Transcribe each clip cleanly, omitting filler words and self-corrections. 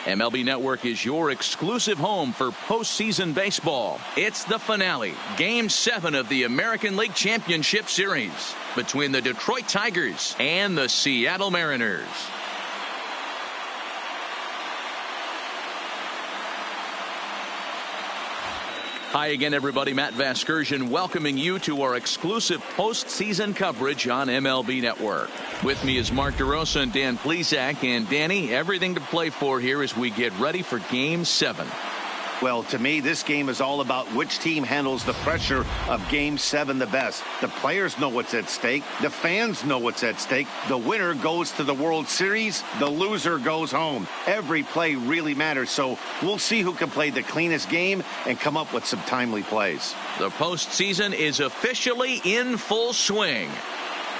MLB Network is your exclusive home for postseason baseball. It's the finale, Game 7 of the American League Championship Series between the Detroit Tigers and the Seattle Mariners. Hi again, everybody. Matt Vasgersian welcoming you to our exclusive postseason coverage on MLB Network. With me is Mark DeRosa and Dan Plesac. And Danny, everything to play for here as we get ready for Game 7. Well, to me, this game is all about which team handles the pressure of Game 7 the best. The players know what's at stake. The fans know what's at stake. The winner goes to the World Series. The loser goes home. Every play really matters, so we'll see who can play the cleanest game and come up with some timely plays. The postseason is officially in full swing.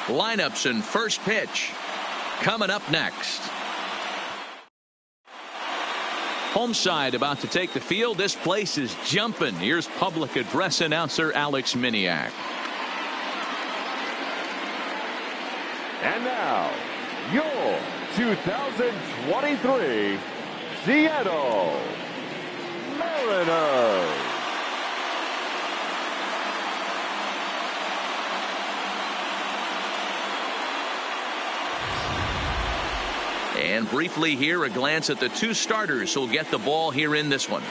Lineups and first pitch coming up next. Home side about to take the field. This place is jumping. Here's public address announcer Alex Miniak. And now, your 2023 Seattle Mariners. And briefly here, a glance at the two starters who'll get the ball here in this one.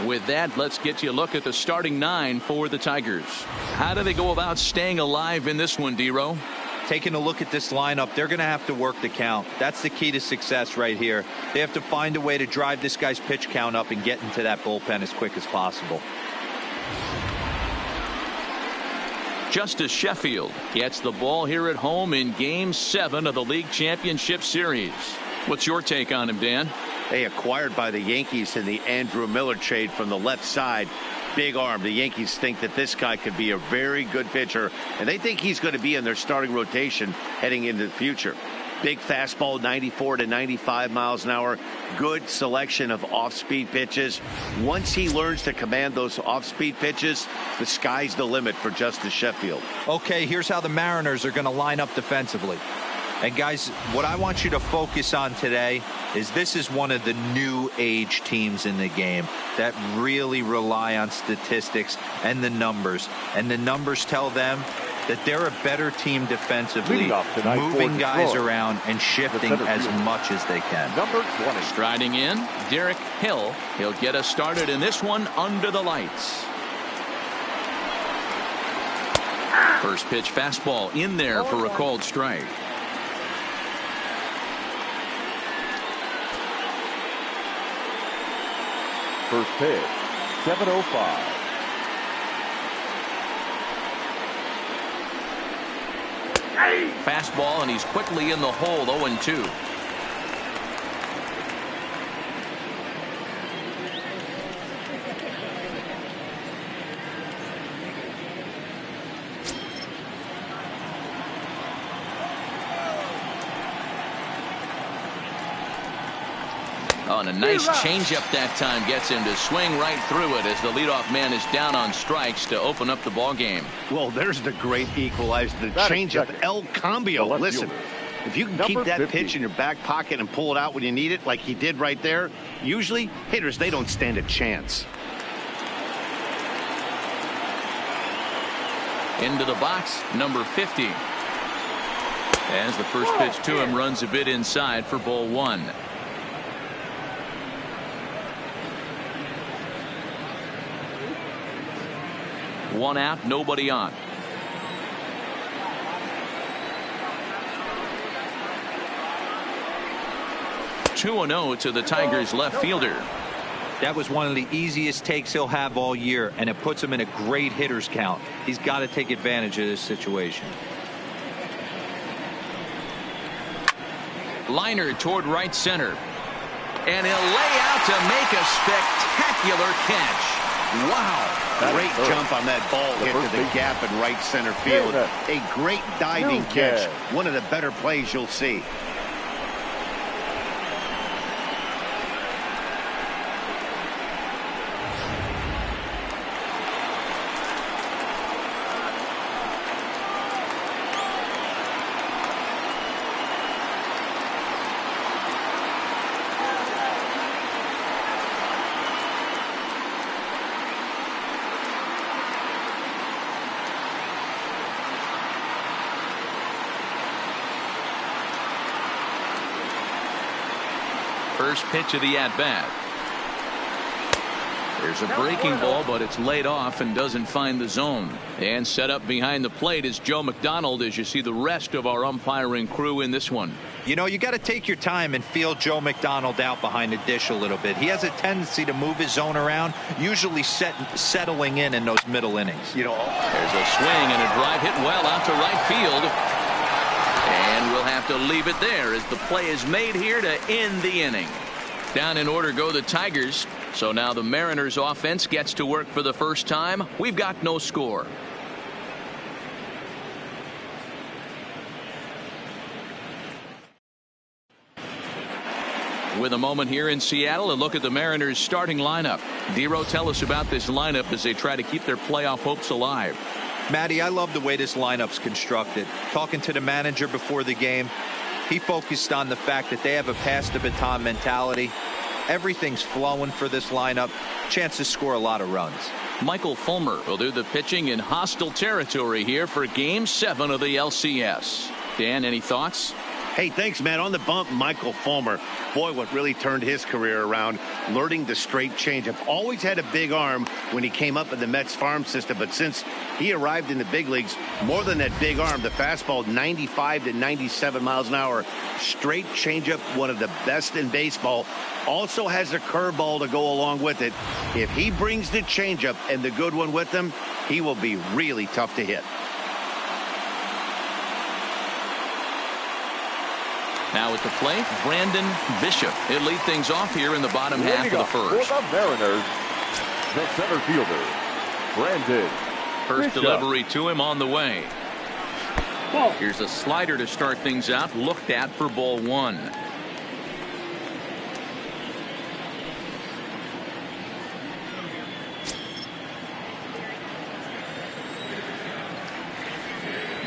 With that, let's get you a look at the starting 9 for the Tigers. How do they go about staying alive in this one, D-Row? Taking a look at this lineup, they're going to have to work the count. That's the key to success right here. They have to find a way to drive this guy's pitch count up and get into that bullpen as quick as possible. Justice Sheffield gets the ball here at home in Game 7 of the League Championship Series. What's your take on him, Dan? They acquired by the Yankees in the Andrew Miller trade from the left side. Big arm. The Yankees think that this guy could be a very good pitcher, and they think he's going to be in their starting rotation heading into the future. Big fastball, 94 to 95 miles an hour. Good selection of off-speed pitches. Once he learns to command those off-speed pitches, the sky's the limit for Justice Sheffield. Okay, here's how the Mariners are going to line up defensively. And guys, what I want you to focus on today is this is one of the new age teams in the game that really rely on statistics and the numbers. And the numbers tell them that they're a better team defensively, moving guys around and shifting as much as they can. Number 20. Striding in, Derek Hill. He'll get us started in this one under the lights. First pitch fastball in there for a called strike. First pitch, 7:05. Fastball, and he's quickly in the hole, 0-2. Oh, and a nice changeup that time gets him to swing right through it as the leadoff man is down on strikes to open up the ball game. Well, there's the great equalizer, the changeup, El Cambio. Listen, if you can keep that pitch in your back pocket and pull it out when you need it, like he did right there, usually hitters, they don't stand a chance. Into the box, number 50. As the first pitch to him runs a bit inside for ball 1. One out, nobody on. 2-0 to the Tigers left fielder. That was one of the easiest takes he'll have all year, and it puts him in a great hitter's count. He's got to take advantage of this situation. Liner toward right center. And he'll lay out to make a spectacular catch. Wow. Great jump on that ball hit to the gap in right center field. A great diving catch. One of the better plays you'll see. First pitch of the at-bat. There's a breaking ball, but it's laid off and doesn't find the zone. And set up behind the plate is Joe McDonald as you see the rest of our umpiring crew in this one. You know, you got to take your time and feel Joe McDonald out behind the dish a little bit. He has a tendency to move his zone around, usually settling in those middle innings. You know, there's a swing and a drive hit well out to right field. And we'll have to leave it there as the play is made here to end the inning. Down in order go the Tigers. So now the Mariners offense gets to work for the first time. We've got no score. With a moment here in Seattle, a look at the Mariners starting lineup. Dero, tell us about this lineup as they try to keep their playoff hopes alive. Matty, I love the way this lineup's constructed. Talking to the manager before the game, he focused on the fact that they have a pass the baton mentality. Everything's flowing for this lineup. Chance to score a lot of runs. Michael Fulmer will do the pitching in hostile territory here for Game 7 of the LCS. Dan, any thoughts? Hey, thanks, man. On the bump, Michael Fulmer. Boy, what really turned his career around, learning the straight changeup. Always had a big arm when he came up in the Mets farm system, but since he arrived in the big leagues, more than that big arm, the fastball 95 to 97 miles an hour. Straight changeup, one of the best in baseball. Also has a curveball to go along with it. If he brings the changeup and the good one with him, he will be really tough to hit. Now at the plate, Brandon Bishop. He'll lead things off here in the bottom half of the first. For the Mariners, the center fielder, Brandon First Bishop. delivery to him on the way. Here's a slider to start things out, looked at for ball one.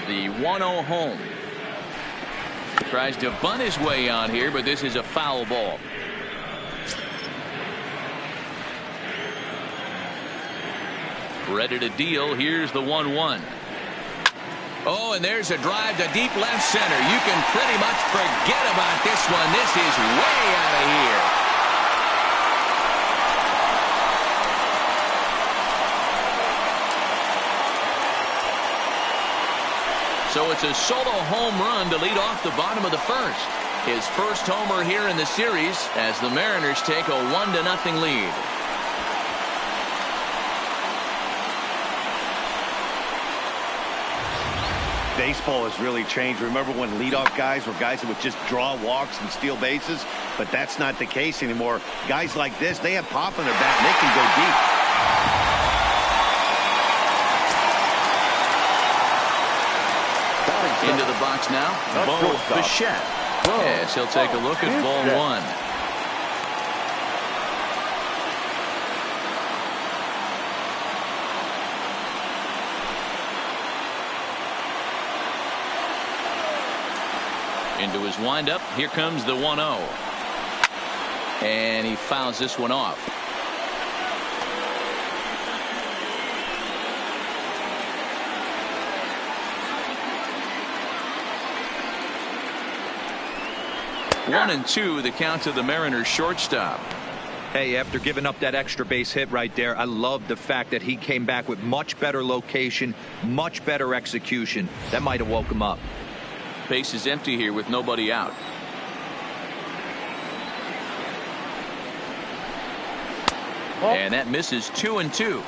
The 1-0 home. Tries to bunt his way on here, but this is a foul ball. Ready to deal. Here's the 1-1. Oh, and there's a drive to deep left center. You can pretty much forget about this one. This is way out of here. So it's a solo home run to lead off the bottom of the first. His first homer here in the series as the Mariners take a 1-0 lead. Baseball has really changed. Remember when leadoff guys were guys that would just draw walks and steal bases? But that's not the case anymore. Guys like this, they have pop in their bat and they can go deep. Into the box now, Bo Bichette. Yes, he'll take a look at ball one. Into his windup, here comes the 1-0. And he fouls this one off. One and two, the count to the Mariners shortstop. Hey, after giving up that extra base hit right there, I love the fact that he came back with much better location, much better execution. That might have woke him up. Base is empty here with nobody out. And that misses 2-2.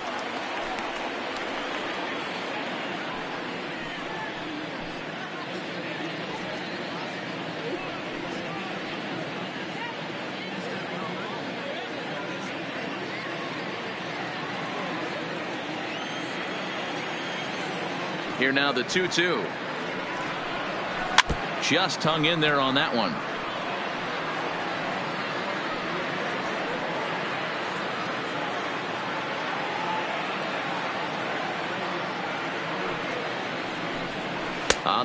Here now the 2-2. Just hung in there on that one.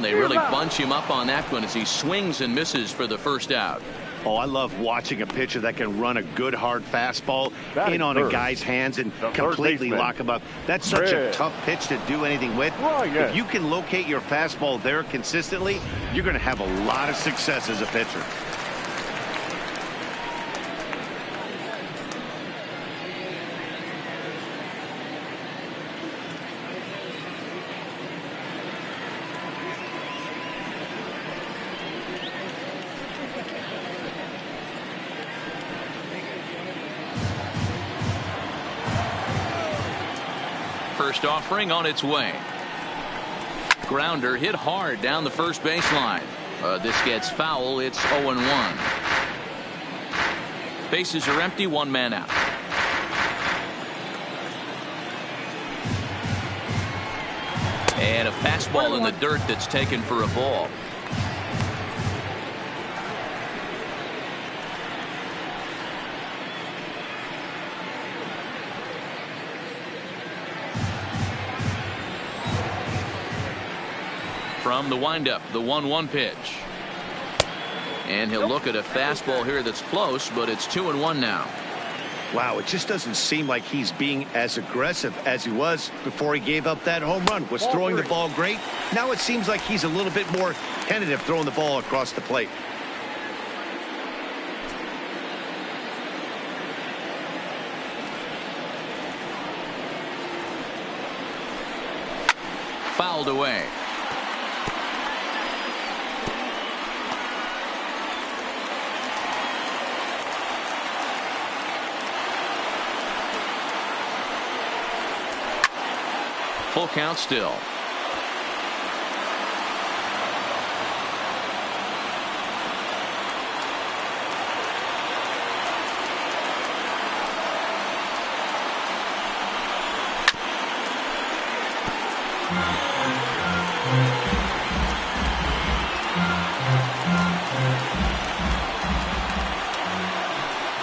They really bunch him up on that one as he swings and misses for the first out. Oh, I love watching a pitcher that can run a good hard fastball in on a guy's hands and completely lock him up. That's such a tough pitch to do anything with. If you can locate your fastball there consistently, you're going to have a lot of success as a pitcher. First offering on its way. Grounder hit hard down the first baseline. This gets foul. It's 0-1. Bases are empty. One man out. And a fastball in the dirt that's taken for a ball. From the windup, the 1-1 pitch. And he'll look at a fastball here that's close, but it's 2-1 now. Wow, it just doesn't seem like he's being as aggressive as he was before he gave up that home run. Was throwing the ball great. Now it seems like he's a little bit more tentative throwing the ball across the plate. Fouled away. Full count still.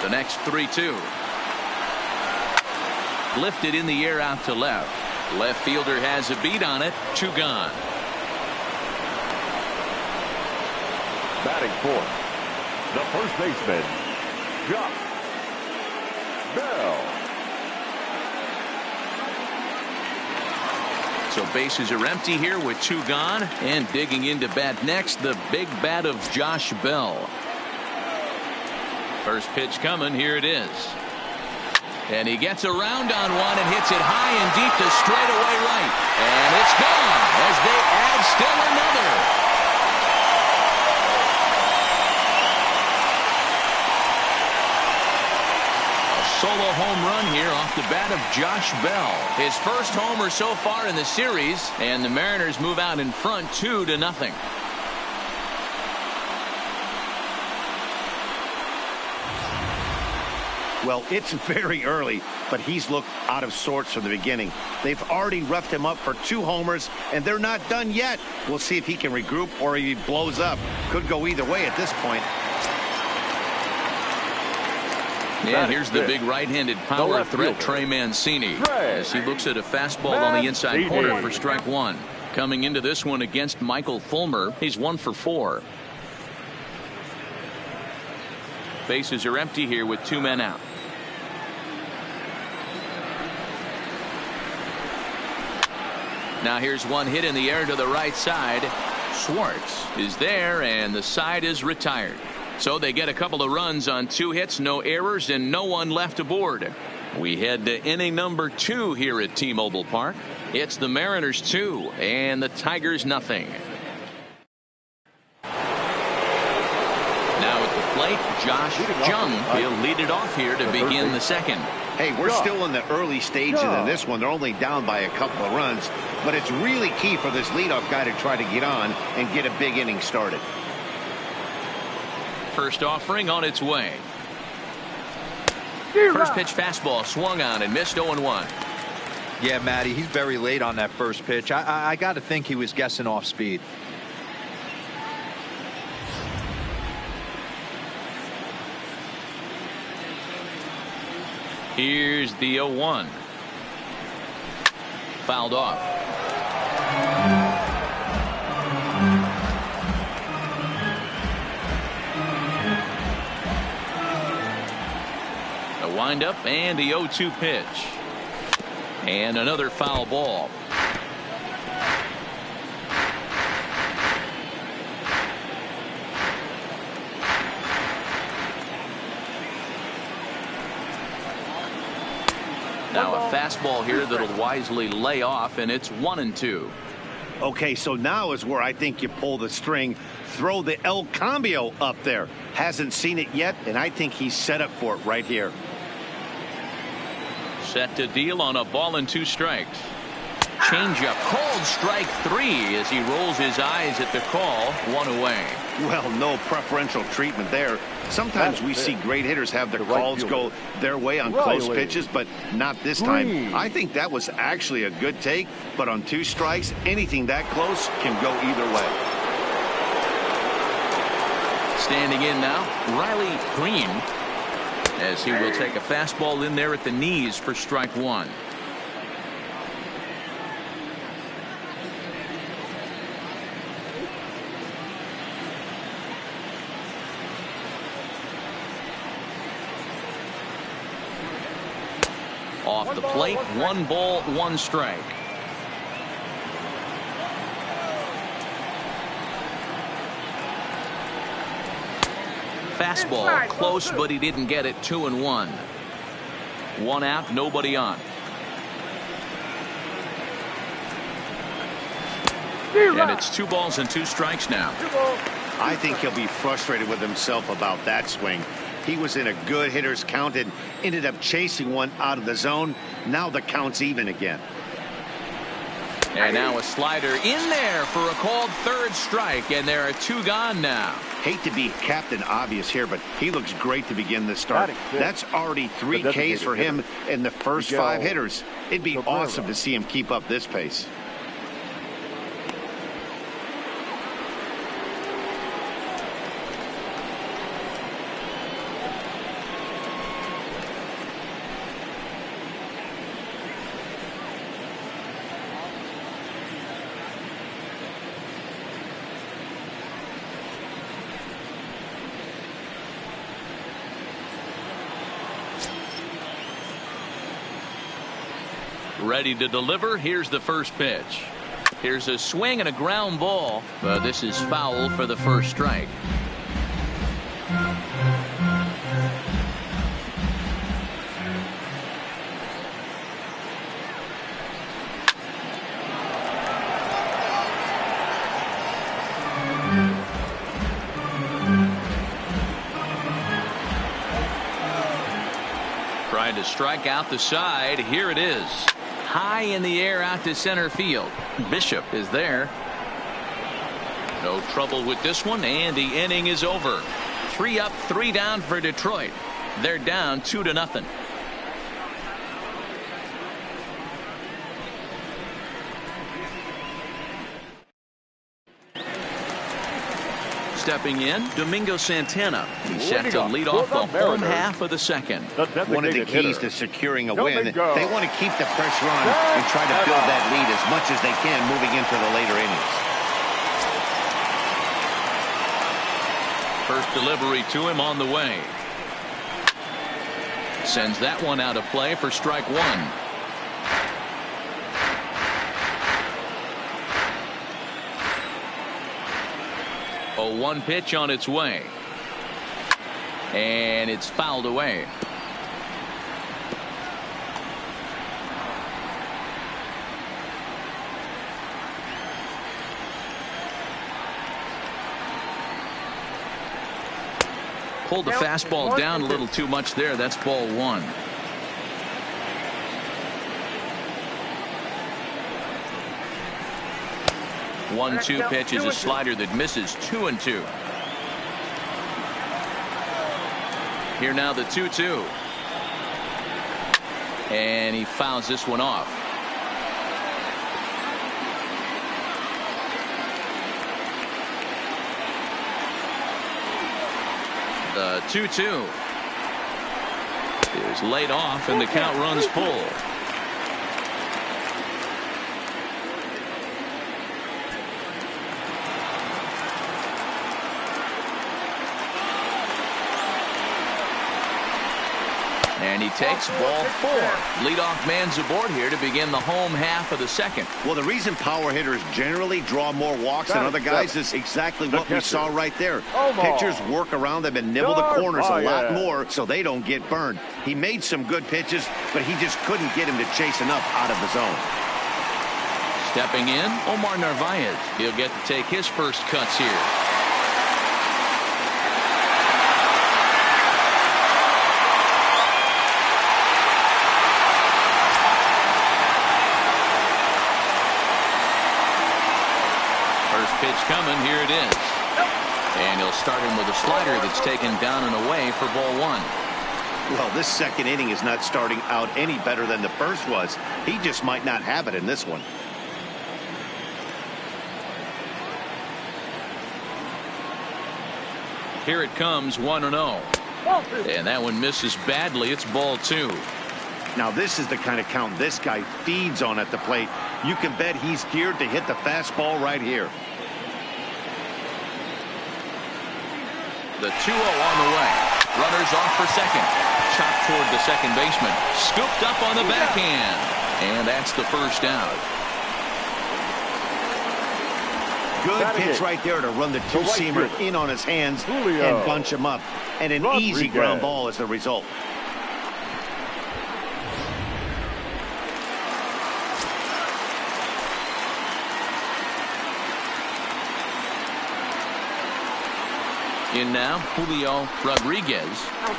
The next 3-2. Lifted in the air out to left. Left fielder has a beat on it. 2 gone. Batting fourth, the first baseman, Josh Bell. So bases are empty here with 2 gone. And digging into bat next, the big bat of Josh Bell. First pitch coming. Here it is. And he gets around on one and hits it high and deep to straightaway right. And it's gone as they add still another. A solo home run here off the bat of Josh Bell. His first homer so far in the series, and the Mariners move out in front 2-0. Well, it's very early, but he's looked out of sorts from the beginning. They've already roughed him up for 2 homers, and they're not done yet. We'll see if he can regroup or he blows up. Could go either way at this point. Yeah, here's the big right-handed power threat, Trey Mancini, as he looks at a fastball on the inside corner for strike 1. Coming into this one against Michael Fulmer, he's 1 for 4. Bases are empty here with 2 men out. Now here's one hit in the air to the right side. Schwartz is there, and the side is retired. So they get a couple of runs on 2 hits, no errors, and no one left aboard. We head to inning number 2 here at T-Mobile Park. It's the Mariners 2 and the Tigers nothing. Now at the plate, Josh Jung. He'll lead it off here to begin the second. Hey, we're still in the early stages of this one. They're only down by a couple of runs, but it's really key for this leadoff guy to try to get on and get a big inning started. First offering on its way. First pitch fastball swung on and missed 0-1. Yeah, Matty, he's very late on that first pitch. I got to think he was guessing off speed. Here's the 0-1. Fouled off. A windup and the 0-2 pitch. And another foul ball. Now a fastball here that'll wisely lay off, and it's 1-2. Okay, so now is where I think you pull the string. Throw the El Cambio up there. Hasn't seen it yet, and I think he's set up for it right here. Set to deal on a ball and 2 strikes. changeup called strike 3 as he rolls his eyes at the call. 1 away. Well, no preferential treatment there. Sometimes we see great hitters have their calls go their way on close pitches, but not this time. I think that was actually a good take, but on 2 strikes, anything that close can go either way. Standing in now, Riley Green, as he will take a fastball in there at the knees for strike 1. Off the plate, 1 ball, 1 strike. Fastball close, but he didn't get it. 2-1. 1 out, nobody on. And it's 2 balls and 2 strikes now. I think he'll be frustrated with himself about that swing. He was in a good hitter's count and ended up chasing one out of the zone. Now the count's even again. And now a slider in there for a called 3rd strike, and there are 2 gone now. Hate to be Captain Obvious here, but he looks great to begin the start. That's already 3 Ks for him in the first 5 hitters. It'd be awesome to see him keep up this pace. Ready to deliver. Here's the first pitch. Here's a swing and a ground ball. This is foul for the 1st strike. Trying to strike out the side. Here it is. High in the air out to center field. Bishop is there. No trouble with this one, and the inning is over. 3 up, 3 down for Detroit. They're down 2-0. Stepping in, Domingo Santana. He's set to lead off the home half of the 2nd. One of the keys to securing a win, they want to keep the pressure on and try to build that lead as much as they can moving into the later innings. First delivery to him on the way. Sends that one out of play for strike 1. A 1 pitch on its way. And it's fouled away. Pulled the fastball down a little too much there. That's ball 1. One-two pitch is a slider that misses. 2-2. Here now the 2-2. And he fouls this one off. The 2-2 is laid off, and the count runs full. And he takes ball 4. Leadoff man's aboard here to begin the home half of the 2nd. Well, the reason power hitters generally draw more walks than other guys is exactly what we saw right there. Pitchers work around them and nibble the corners a lot more so they don't get burned. He made some good pitches, but he just couldn't get him to chase enough out of the zone. Stepping in, Omar Narvaez. He'll get to take his first cuts here. First pitch coming. Here it is. And he'll start him with a slider that's taken down and away for ball one. Well, this second inning is not starting out any better than the first was. He just might not have it in this one. Here it comes, 1-0. And that one misses badly. It's ball two. Now this is the kind of count this guy feeds on at the plate. You can bet he's geared to hit the fastball right here. The 2-0 on the way. Runners off for second. Chopped toward the second baseman. Scooped up on the backhand. And that's the first out. Good pitch right there to run the two-seamer in on his hands and bunch him up. And an easy ground ball as the result. In now, Julio Rodriguez,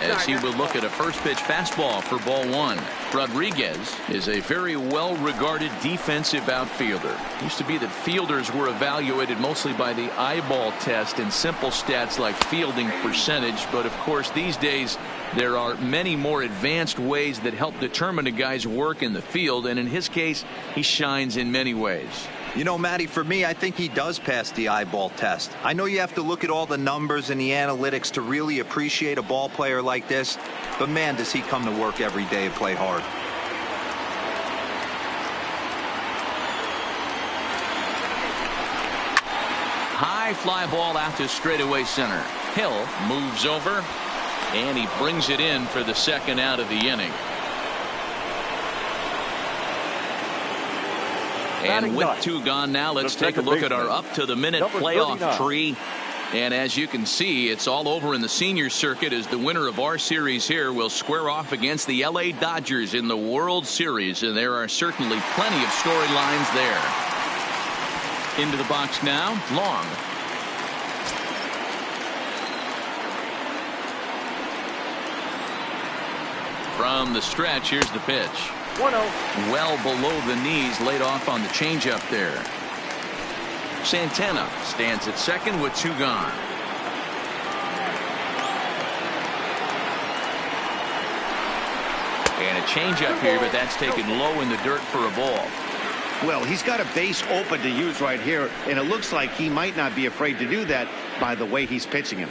as he will look at a first pitch fastball for ball one. Rodriguez is a very well-regarded defensive outfielder. It used to be that fielders were evaluated mostly by the eyeball test and simple stats like fielding percentage. But of course, these days, there are many more advanced ways that help determine a guy's work in the field. And in his case, he shines in many ways. You know, Matty, for me, I think he does pass the eyeball test. I know you have to look at all the numbers and the analytics to really appreciate a ball player like this, but man, does he come to work every day and play hard. High fly ball out to straightaway center. Hill moves over, and he brings it in for the second out of the inning. And with two gone now, let's take a look at our up-to-the-minute playoff tree. And as you can see, it's all over in the senior circuit as the winner of our series here will square off against the LA Dodgers in the World Series. And there are certainly plenty of storylines there. Into the box now, Long. From the stretch, here's the pitch. 1-0. Well below the knees, laid off on the changeup there. Santana stands at second with two gone. And a changeup here, but that's taken low in the dirt for a ball. Well, he's got a base open to use right here, and it looks like he might not be afraid to do that by the way he's pitching him.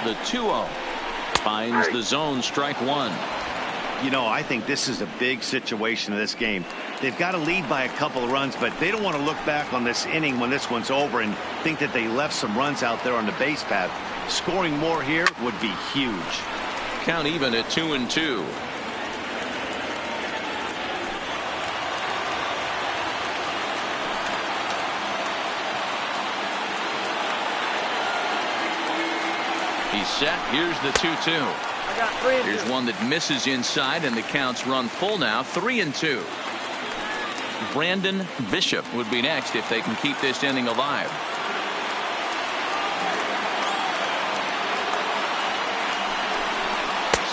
The 2-0 finds the zone, strike one. You know, I think this is a big situation in this game. They've got to lead by a couple of runs, but they don't want to look back on this inning when this one's over and think that they left some runs out there on the base path. Scoring more here would be huge. Count even at 2-2. He's set. Here's the 2-2. Here's one that misses inside, and the count's run full now. 3-2. Brandon Bishop would be next if they can keep this inning alive.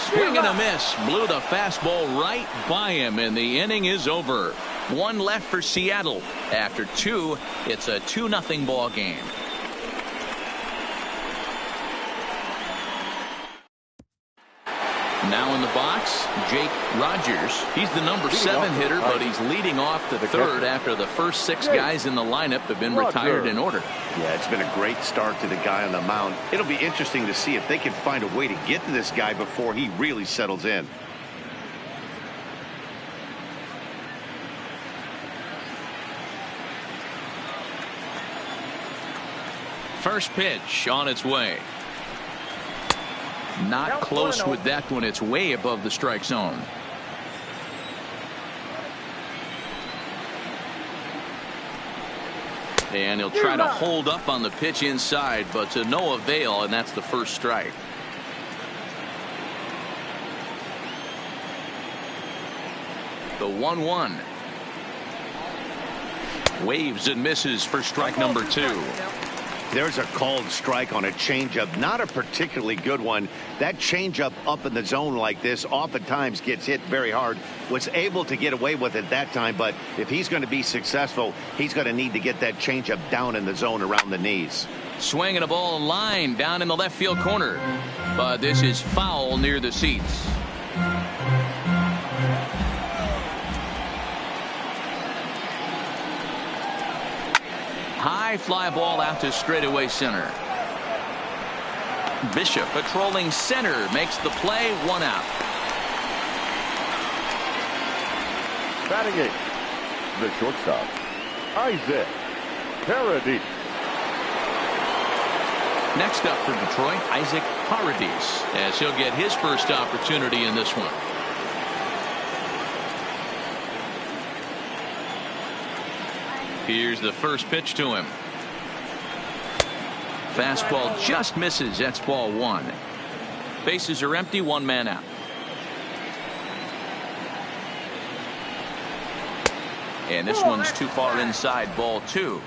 Swing and a miss. Blew the fastball right by him, and the inning is over. One left for Seattle. After two, it's a 2-0 ball game. Now in the box, Jake Rogers. He's the number 7 hitter, but he's leading off the third after the first 6 guys in the lineup have been retired in order. Yeah, it's been a great start to the guy on the mound. It'll be interesting to see if they can find a way to get to this guy before he really settles in. First pitch on its way. Not close with that one. It's way above the strike zone. And he'll try to hold up on the pitch inside, but to no avail, and that's the first strike. The 1-1. Waves and misses for strike number 2. There's a called strike on a changeup, not a particularly good one. That changeup up in the zone like this oftentimes gets hit very hard. Was able to get away with it that time, but if he's going to be successful, he's going to need to get that changeup down in the zone around the knees. Swinging a ball line down in the left field corner, but this is foul near the seats. High fly ball out to straightaway center. Bishop patrolling center makes the play, 1 out. Batting 8, the shortstop, Isaac Paradis. Next up for Detroit, Isaac Paradis, as he'll get his first opportunity in this one. Here's the first pitch to him. Fastball just misses. That's ball 1. Bases are empty, 1 man out. And this one's too far inside, ball 2.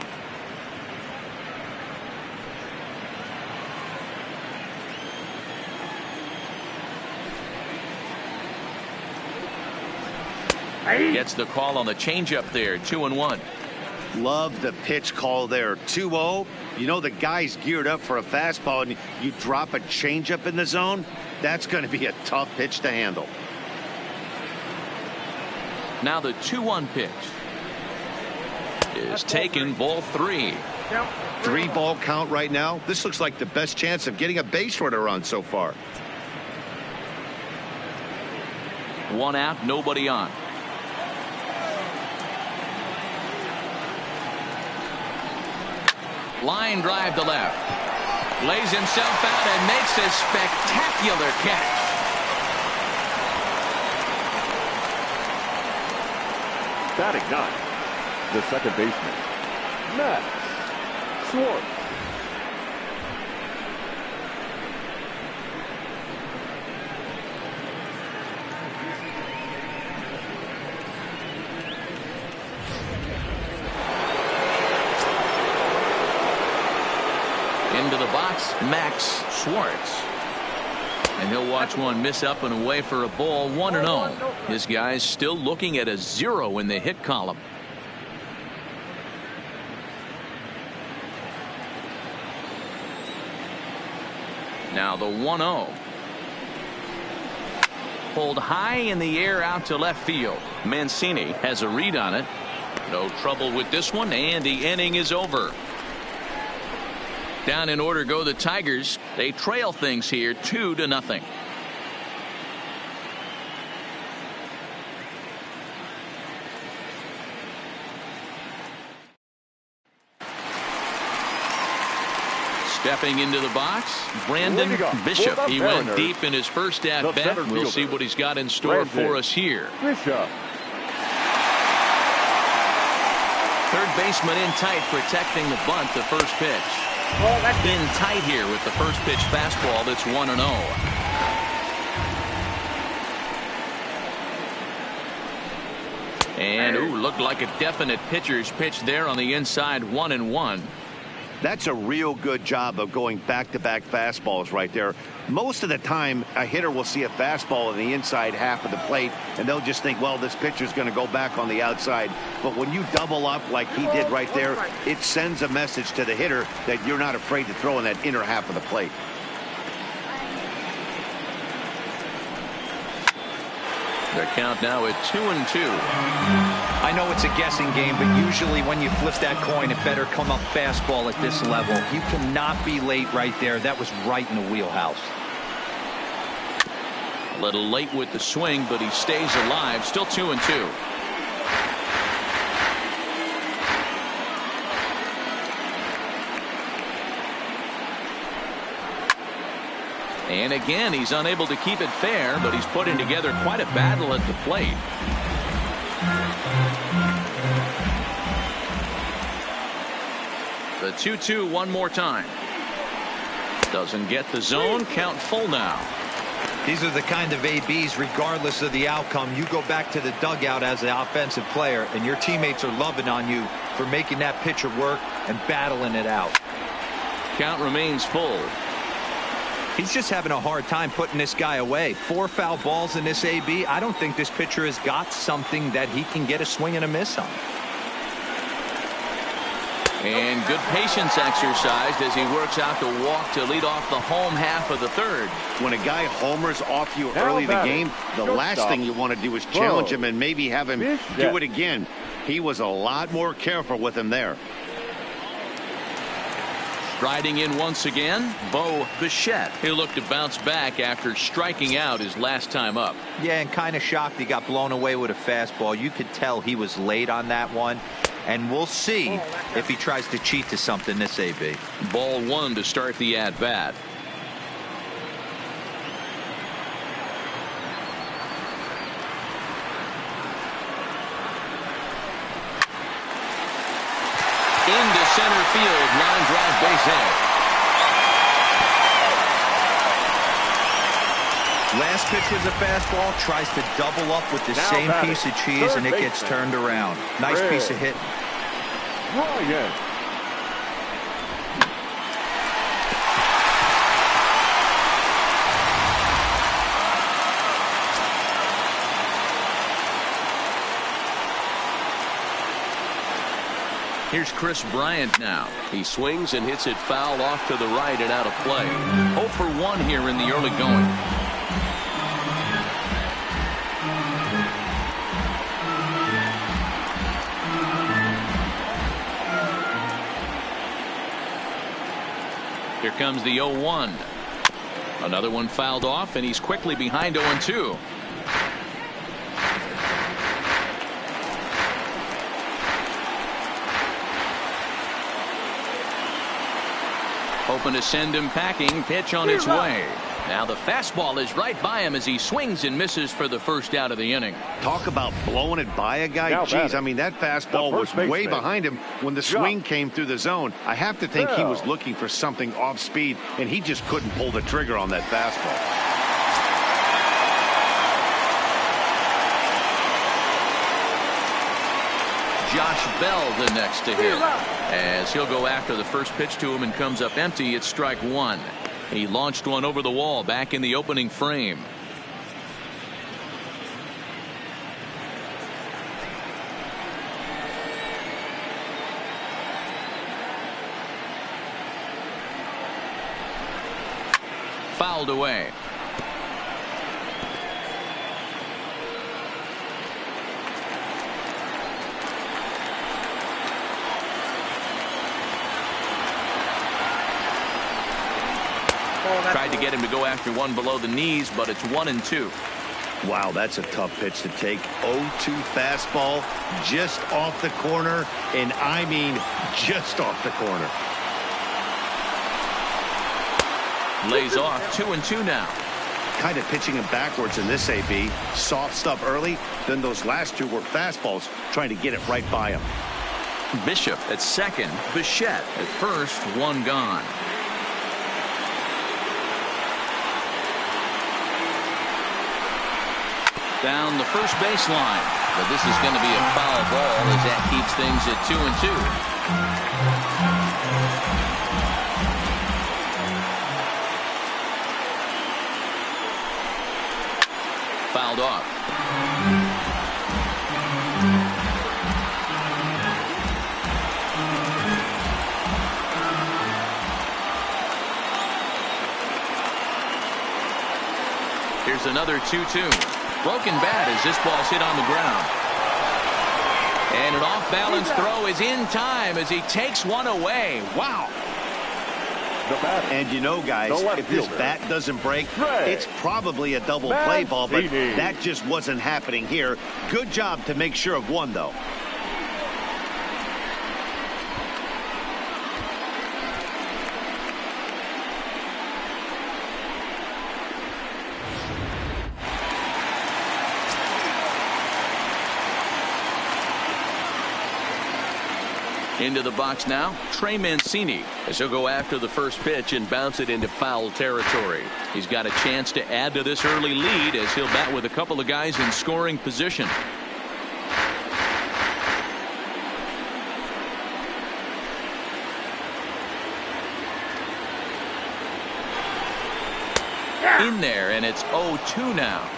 Gets the call on the changeup there, 2-1. Love the pitch call there. 2-0. You know the guy's geared up for a fastball, and you drop a changeup in the zone. That's going to be a tough pitch to handle. Now the 2-1 pitch is taken, ball 3. 3-ball count right now. This looks like the best chance of getting a base runner on so far. 1 out, nobody on. Line drive to left. Lays himself out and makes a spectacular catch. Batting 9, the second baseman, Max Schwartz. Into the box, Max Schwartz. And he'll watch one miss up and away for a ball, 1-0. His guy's still looking at a 0 in the hit column. Now the 1-0. Pulled high in the air out to left field. Mancini has a read on it. No trouble with this one, and the inning is over. Down in order go the Tigers. They trail things here 2-0. Stepping into the box, Brandon Bishop. He went deep in his first at bat. We'll see what he's got in store for us here. Bishop. Third baseman in tight, protecting the bunt. The first pitch. In tight here with the first pitch fastball. That's 1-0. And looked like a definite pitcher's pitch there on the inside. 1-1. That's a real good job of going back-to-back fastballs right there. Most of the time, a hitter will see a fastball in the inside half of the plate, and they'll just think, well, this pitcher's going to go back on the outside. But when you double up like he did right there, it sends a message to the hitter that you're not afraid to throw in that inner half of the plate. The count now at 2-2. I know it's a guessing game, but usually when you flip that coin, it better come up fastball at this level. You cannot be late right there. That was right in the wheelhouse. A little late with the swing, but he stays alive. Still 2-2. And again, he's unable to keep it fair, but he's putting together quite a battle at the plate. The 2-2 one more time. Doesn't get the zone. Count full now. These are the kind of ABs, regardless of the outcome, you go back to the dugout as an offensive player and your teammates are loving on you. for making that pitcher work and battling it out. Count remains full. He's just having a hard time putting this guy away. 4 foul balls in this AB. I don't think this pitcher has got something that he can get a swing and a miss on. And good patience exercised as he works out the walk to lead off the home half of the third. When a guy homers off you early in the game, the last thing you want to do is challenge him and maybe have him do it again. He was a lot more careful with him there. Striding in once again, Bo Bichette. He'll look to bounce back after striking out his last time up. Yeah, and kind of shocked he got blown away with a fastball. You could tell he was late on that one. And we'll see if he tries to cheat to something this AB. Ball 1 to start the at-bat. Into center field, line drive, base hit. Last pitch was a fastball, tries to double up with the same piece of cheese, and it gets turned around. Nice piece of hit. Ryan. Here's Chris Bryant now. He swings and hits it foul off to the right and out of play. 0 for 1 here in the early going. Here comes the 0-1. Another one fouled off, and he's quickly behind 0-2. Hoping to send him packing. Pitch on its way. Now the fastball is right by him as he swings and misses for the first out of the inning. Talk about blowing it by a guy. Geez, I mean, that fastball was way behind him when the swing came through the zone. I have to think he was looking for something off speed, and he just couldn't pull the trigger on that fastball. Josh Bell the next to hit, as he'll go after the first pitch to him and comes up empty. It's strike 1. He launched one over the wall back in the opening frame. Fouled away. Tried to get him to go after one below the knees, but it's 1-2. Wow, that's a tough pitch to take. 0-2 fastball just off the corner, and I mean just off the corner. Lays off. 2-2 now. Kind of pitching him backwards in this AB. Soft stuff early, then those last 2 were fastballs, trying to get it right by him. Bishop at second. Bichette at first. 1 gone. Down the first baseline, but this is going to be a foul ball as that keeps things at 2-2. Fouled off. Here's another 2-2. Broken bat as this ball's hit on the ground. And an off-balance throw is in time as he takes one away. Wow. And you know, guys, if this bat doesn't break, it's probably a double play ball, but that just wasn't happening here. Good job to make sure of one, though. Into the box now, Trey Mancini, as he'll go after the first pitch and bounce it into foul territory. He's got a chance to add to this early lead as he'll bat with a couple of guys in scoring position. in there, and it's 0-2 now.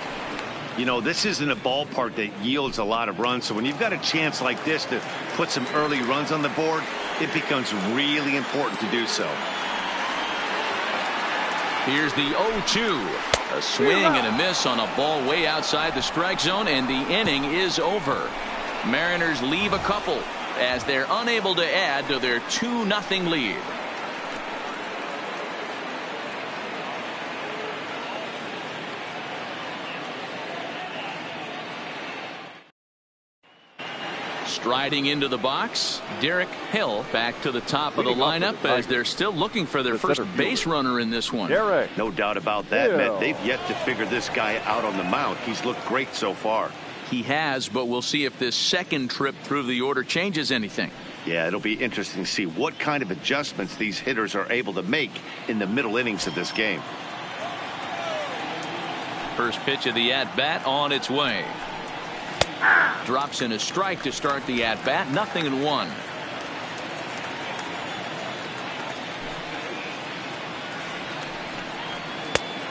You know, this isn't a ballpark that yields a lot of runs, so when you've got a chance like this to put some early runs on the board, it becomes really important to do so. Here's the 0-2. A swing and a miss on a ball way outside the strike zone, and the inning is over. Mariners leave a couple as they're unable to add to their 2-0 lead. Striding into the box, Derek Hill back to the top of the lineup as they're still looking for their first base runner in this one. No doubt about that, Matt. They've yet to figure this guy out on the mound. He's looked great so far. He has, but we'll see if this second trip through the order changes anything. Yeah, it'll be interesting to see what kind of adjustments these hitters are able to make in the middle innings of this game. First pitch of the at-bat on its way. Drops in a strike to start the at-bat. 0-1.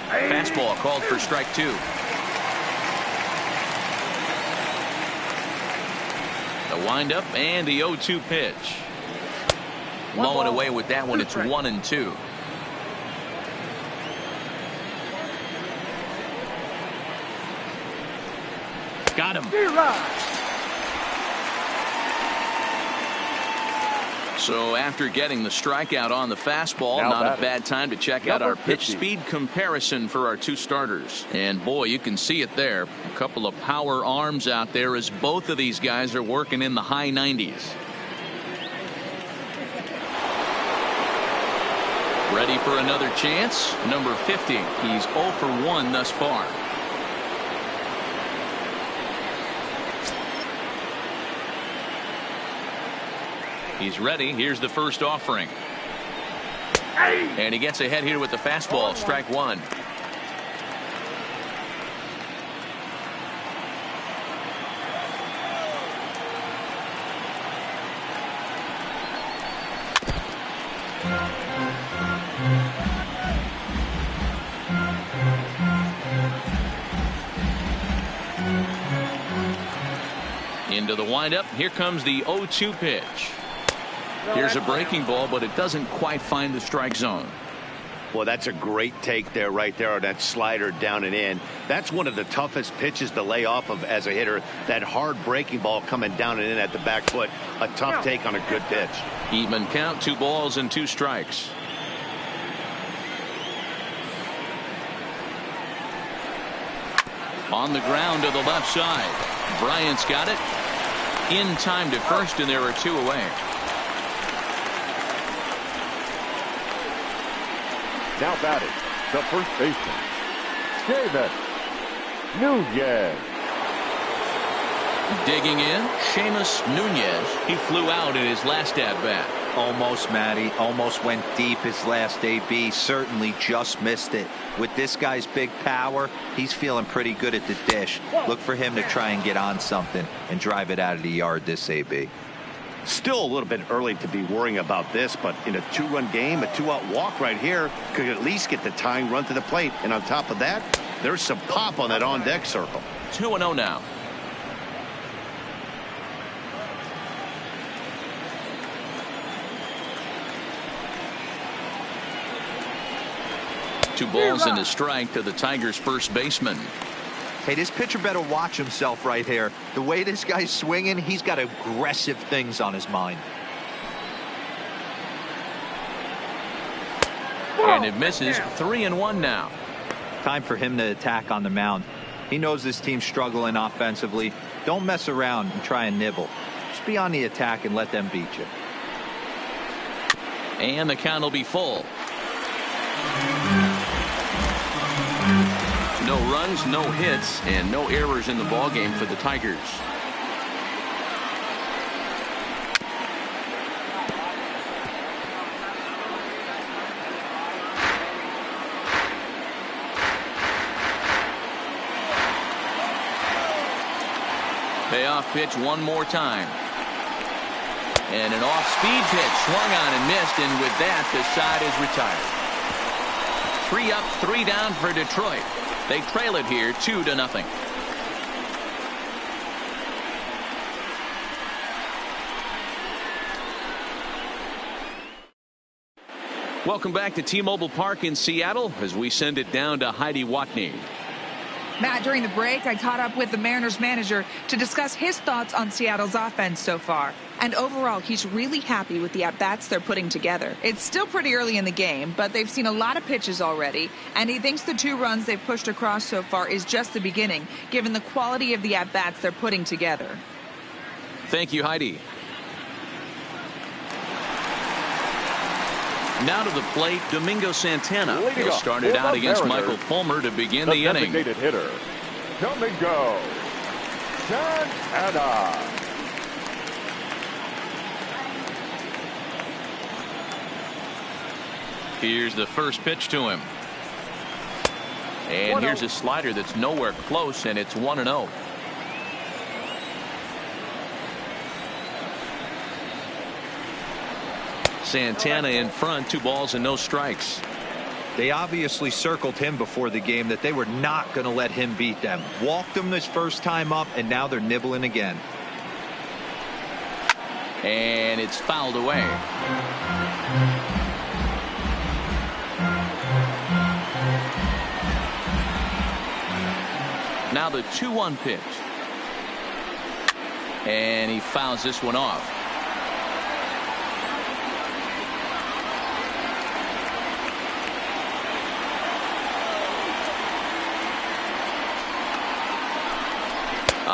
Fastball called for strike 2. The windup and the 0-2 pitch. Low and away with that one. It's 1-2. Got him. So after getting the strikeout on the fastball, not a bad time to check out our pitch speed comparison for our two starters. And boy, you can see it there. A couple of power arms out there as both of these guys are working in the high 90s. Ready for another chance. Number 50. He's 0 for 1 thus far. He's ready. Here's the first offering. And he gets ahead here with the fastball. Strike 1. Into the windup. Here comes the 0-2 pitch. Here's a breaking ball, but it doesn't quite find the strike zone. Well, that's a great take there, right there, on that slider down and in. That's one of the toughest pitches to lay off of as a hitter. That hard breaking ball coming down and in at the back foot. A tough take on a good pitch. Even count, 2 balls and 2 strikes. On the ground to the left side. Bryant's got it. In time to first, and there are 2 away. Now batting, the first baseman, Seamus Nunez. Digging in, Seamus Nunez. He flew out in his last at-bat. Almost, Matty. Almost went deep his last AB. Certainly just missed it. With this guy's big power, he's feeling pretty good at the dish. Look for him to try and get on something and drive it out of the yard this AB. Still a little bit early to be worrying about this, but in a 2-run game, a 2-out walk right here could at least get the tying run to the plate. And on top of that, there's some pop on that on-deck circle. 2-0 now. Two balls and a strike to the Tigers' first baseman. Hey, this pitcher better watch himself right here. The way this guy's swinging, he's got aggressive things on his mind. And it misses. 3-1 now. Time for him to attack on the mound. He knows this team's struggling offensively. Don't mess around and try and nibble. Just be on the attack and let them beat you. And the count will be full. No runs, no hits, and no errors in the ballgame for the Tigers. Payoff pitch one more time. And an off-speed pitch swung on and missed, and with that, the side is retired. 3 up, 3 down for Detroit. They trail it here 2-0. Welcome back to T-Mobile Park in Seattle as we send it down to Heidi Watney. Matt, during the break, I caught up with the Mariners manager to discuss his thoughts on Seattle's offense so far. And overall, he's really happy with the at-bats they're putting together. It's still pretty early in the game, but they've seen a lot of pitches already, and he thinks the 2 runs they've pushed across so far is just the beginning, given the quality of the at-bats they're putting together. Thank you, Heidi. Now to the plate, Domingo Santana. He started out against Michael Fulmer to begin the inning. Designated hitter, Domingo Santana. Here's the first pitch to him. And here's a slider that's nowhere close, and it's 1-0. Santana in front, 2 balls and no strikes. They obviously circled him before the game that they were not going to let him beat them. Walked him this first time up, and now they're nibbling again. And it's fouled away. Now the 2-1 pitch. And he fouls this one off.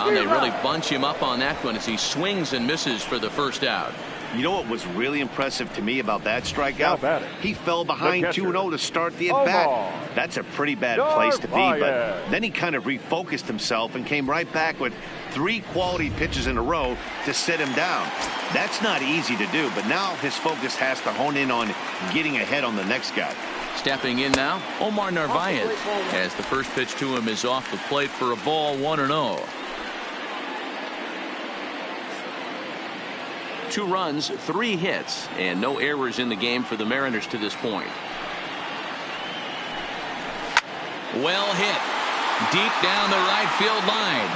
They really bunch him up on that one as he swings and misses for the first out. You know what was really impressive to me about that strikeout? He fell behind 2-0 to start the at-bat. That's a pretty bad place to be, but then he kind of refocused himself and came right back with 3 quality pitches in a row to sit him down. That's not easy to do, but now his focus has to hone in on getting ahead on the next guy. Stepping in now, Omar Narvaez, as the first pitch to him is off the plate for a ball, 1-0. 2 runs, 3 hits, and no errors in the game for the Mariners to this point. Well hit. Deep down the right field line.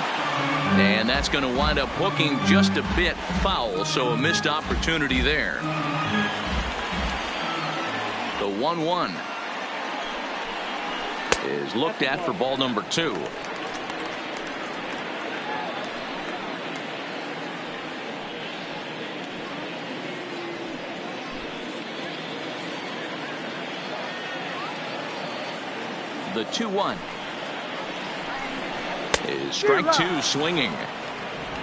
And that's going to wind up hooking just a bit foul, so a missed opportunity there. The 1-1 is looked at for ball number 2. The 2-1 is strike 2 swinging.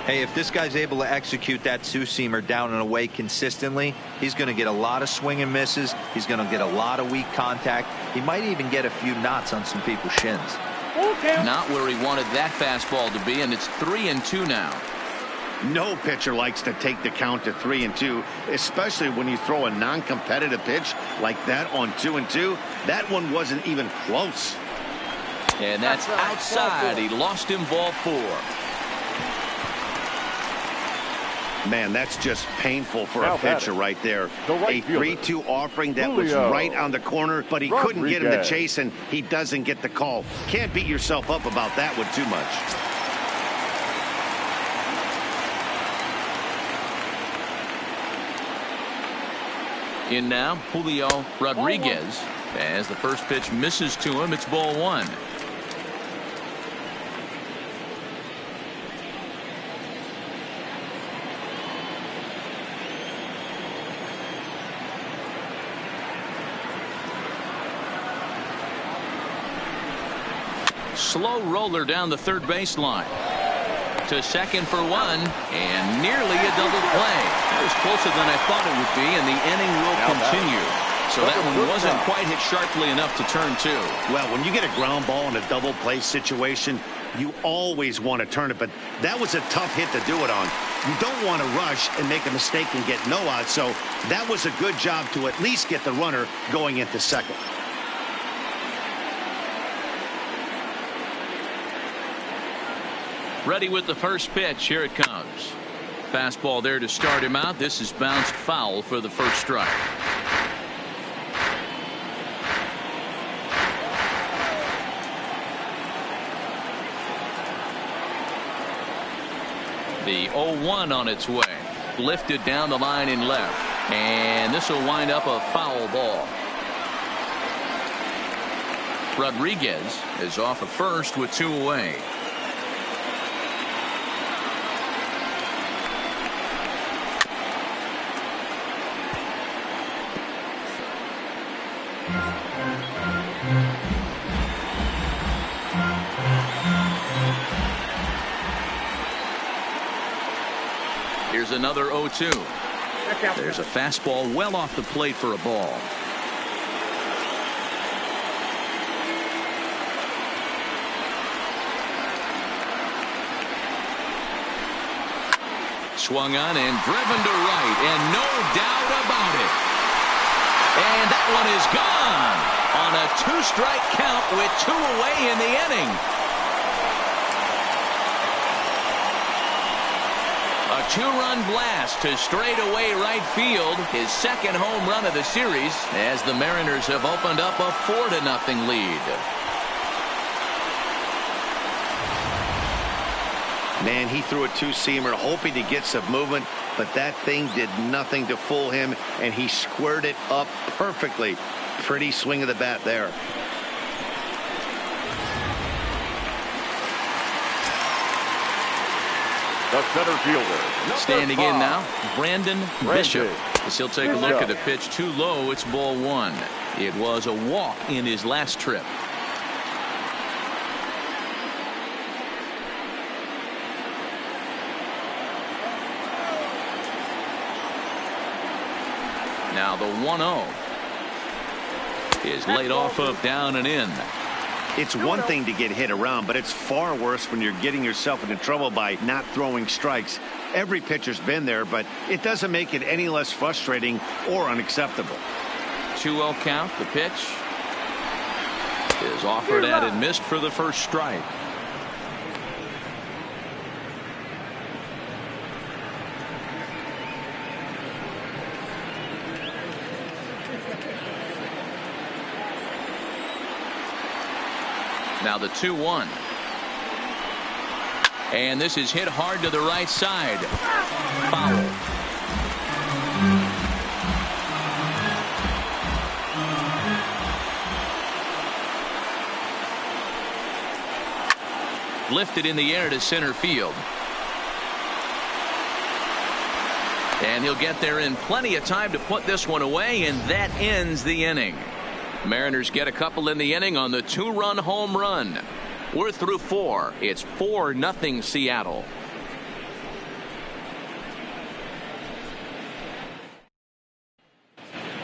Hey, if this guy's able to execute that 2-seamer down and away consistently, he's going to get a lot of swing and misses. He's going to get a lot of weak contact. He might even get a few knots on some people's shins. Not where he wanted that fastball to be, and it's 3-2 now. No pitcher likes to take the count to 3-2, especially when you throw a non-competitive pitch like that on 2-2. That one wasn't even close. And that's outside. He lost him, ball 4. Man, that's just painful for a pitcher right there. A 3-2 offering that was right on the corner, but he couldn't get him to chase, and he doesn't get the call. Can't beat yourself up about that one too much. In now, Julio Rodriguez. As the first pitch misses to him, it's ball 1. Slow roller down the third baseline. To second for 1, and nearly a double play. That was closer than I thought it would be, and the inning will continue. So that one wasn't quite hit sharply enough to turn 2. Well, when you get a ground ball in a double play situation, you always want to turn it, but that was a tough hit to do it on. You don't want to rush and make a mistake and get no out, so that was a good job to at least get the runner going into second. Ready with the first pitch. Here it comes. Fastball there to start him out. This is bounced foul for the first strike. The 0-1 on its way. Lifted down the line in left. And this will wind up a foul ball. Rodriguez is off at first with 2 away. Here's another 0-2. There's a fastball well off the plate for a ball. Swung on and driven to right, and no doubt about it. And that one is gone on a 2-strike count with 2 away in the inning. A 2-run blast to straightaway right field, his second home run of the series, as the Mariners have opened up a 4-0 lead. Man, he threw a 2-seamer hoping to get some movement, but that thing did nothing to fool him, and he squared it up perfectly. Pretty swing of the bat there. The center fielder. Standing in now, Brandon Bishop. As he'll take a look at the pitch too low, it's ball 1. It was a walk in his last trip. Now the 1-0 is laid off of down and in. It's one thing to get hit around, but it's far worse when you're getting yourself into trouble by not throwing strikes. Every pitcher's been there, but it doesn't make it any less frustrating or unacceptable. 2-0 count. The pitch is offered at and missed for the first strike. Now the 2-1. And this is hit hard to the right side. Foul. Lifted in the air to center field. And he'll get there in plenty of time to put this one away, and that ends the inning. Mariners get a couple in the inning on the 2-run home run. We're through 4. It's 4-0 Seattle.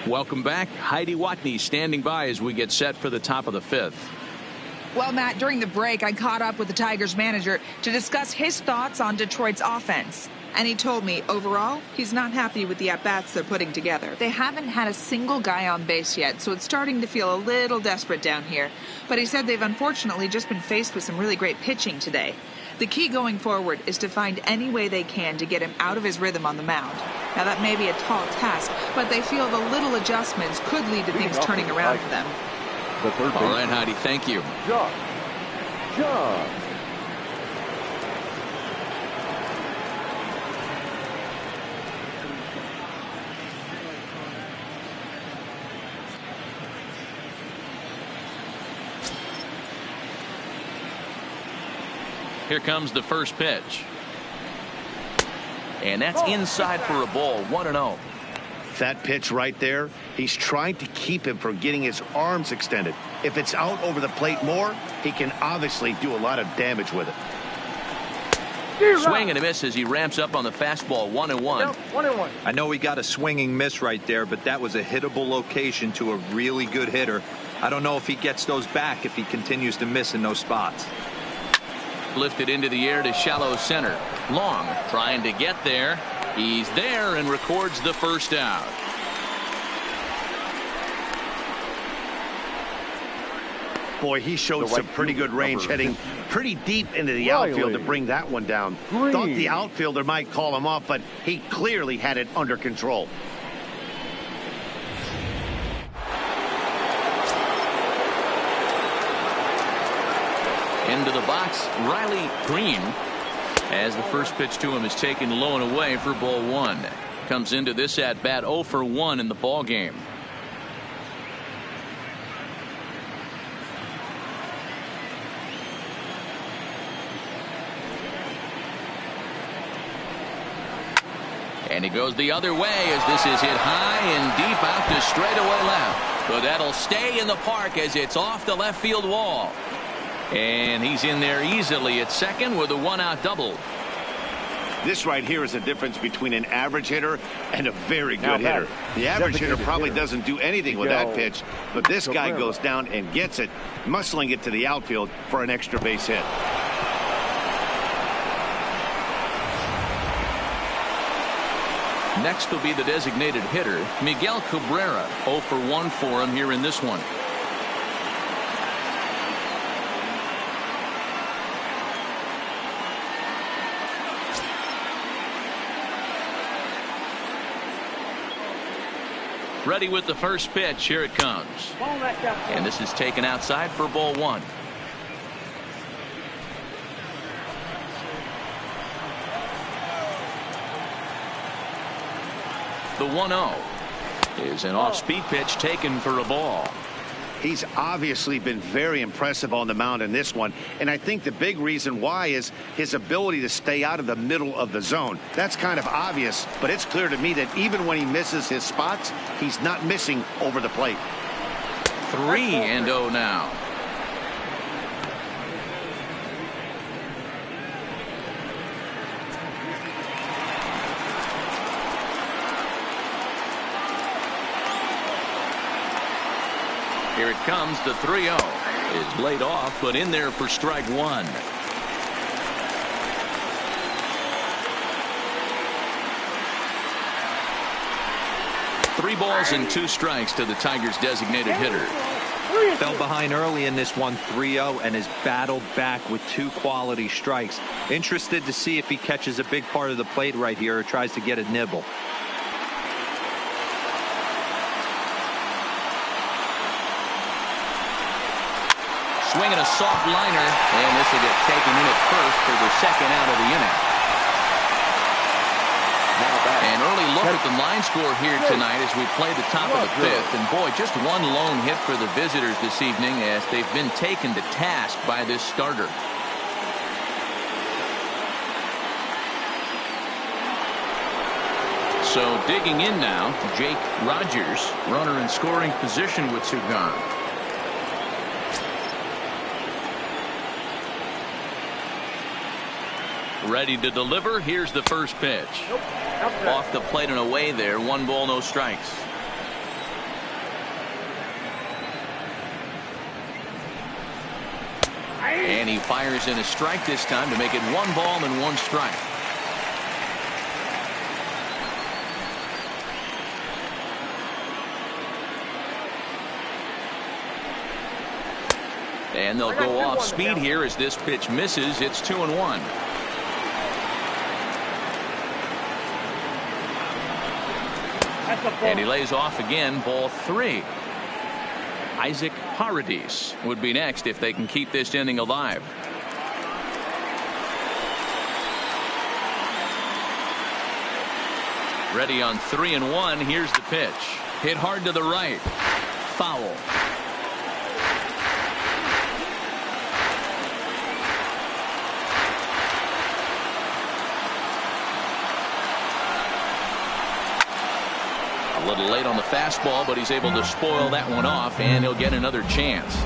Welcome back. Heidi Watney standing by as we get set for the top of the 5th. Well, Matt, during the break, I caught up with the Tigers manager to discuss his thoughts on Detroit's offense. And he told me, overall, he's not happy with the at-bats they're putting together. They haven't had a single guy on base yet, so it's starting to feel a little desperate down here. But he said they've unfortunately just been faced with some really great pitching today. The key going forward is to find any way they can to get him out of his rhythm on the mound. Now, that may be a tall task, but they feel the little adjustments could lead to things turning around for them. All right, Heidi, thank you. John. Here comes the first pitch. And that's inside for a ball. 1-0. That pitch right there, he's trying to keep him from getting his arms extended. If it's out over the plate more, he can obviously do a lot of damage with it. Swing and a miss as he ramps up on the fastball. 1-1. I know he got a swinging miss right there, but that was a hittable location to a really good hitter. I don't know if he gets those back if he continues to miss in those spots. Lifted into the air to shallow center. Long trying to get there. He's there and records the first out. Boy, he showed some pretty good range, heading pretty deep into the outfield to bring that one down. Thought the outfielder might call him off, but he clearly had it under control. Into the box, Riley Green. As the first pitch to him is taken low and away for ball 1. Comes into this at bat 0 for 1 in the ball game. And he goes the other way as this is hit high and deep out to straightaway left. But that'll stay in the park as it's off the left field wall. And he's in there easily at second with a 1-out double. This right here is the difference between an average hitter and a very good hitter. The average hitter probably doesn't do anything with that pitch, but this guy goes down and gets it, muscling it to the outfield for an extra base hit. Next will be the designated hitter, Miguel Cabrera. 0 for 1 for him here in this one. Ready with the first pitch. Here it comes. And this is taken outside for ball 1. The 1-0 is an off-speed pitch taken for a ball. He's obviously been very impressive on the mound in this one, and I think the big reason why is his ability to stay out of the middle of the zone. That's kind of obvious, but it's clear to me that even when he misses his spots, he's not missing over the plate. 3-0 now. Here it comes. The 3-0 is laid off, but in there for strike 1. Three balls and 2 strikes to the Tigers' designated hitter. Fell behind early in this one, 3-0, and has battled back with 2 quality strikes. Interested to see if he catches a big part of the plate right here or tries to get a nibble. Swinging a soft liner, and this will get taken in at first for the second out of the inning. An early look at the line score here tonight as we play the top of the 5th. And boy, just one lone hit for the visitors this evening as they've been taken to task by this starter. So digging in now, Jake Rogers, runner in scoring position with 2 gone. Ready to deliver. Here's the first pitch. Off the plate and away there. 1 ball, no strikes. And he fires in a strike this time to make it 1 ball and 1 strike. And they'll go off speed here as this pitch misses. It's 2-1. And he lays off again, ball 3. Isaac Paradis would be next if they can keep this inning alive. Ready on 3-1. Here's the pitch. Hit hard to the right. Foul. A little late on the fastball, but he's able to spoil that one off, and he'll get another chance.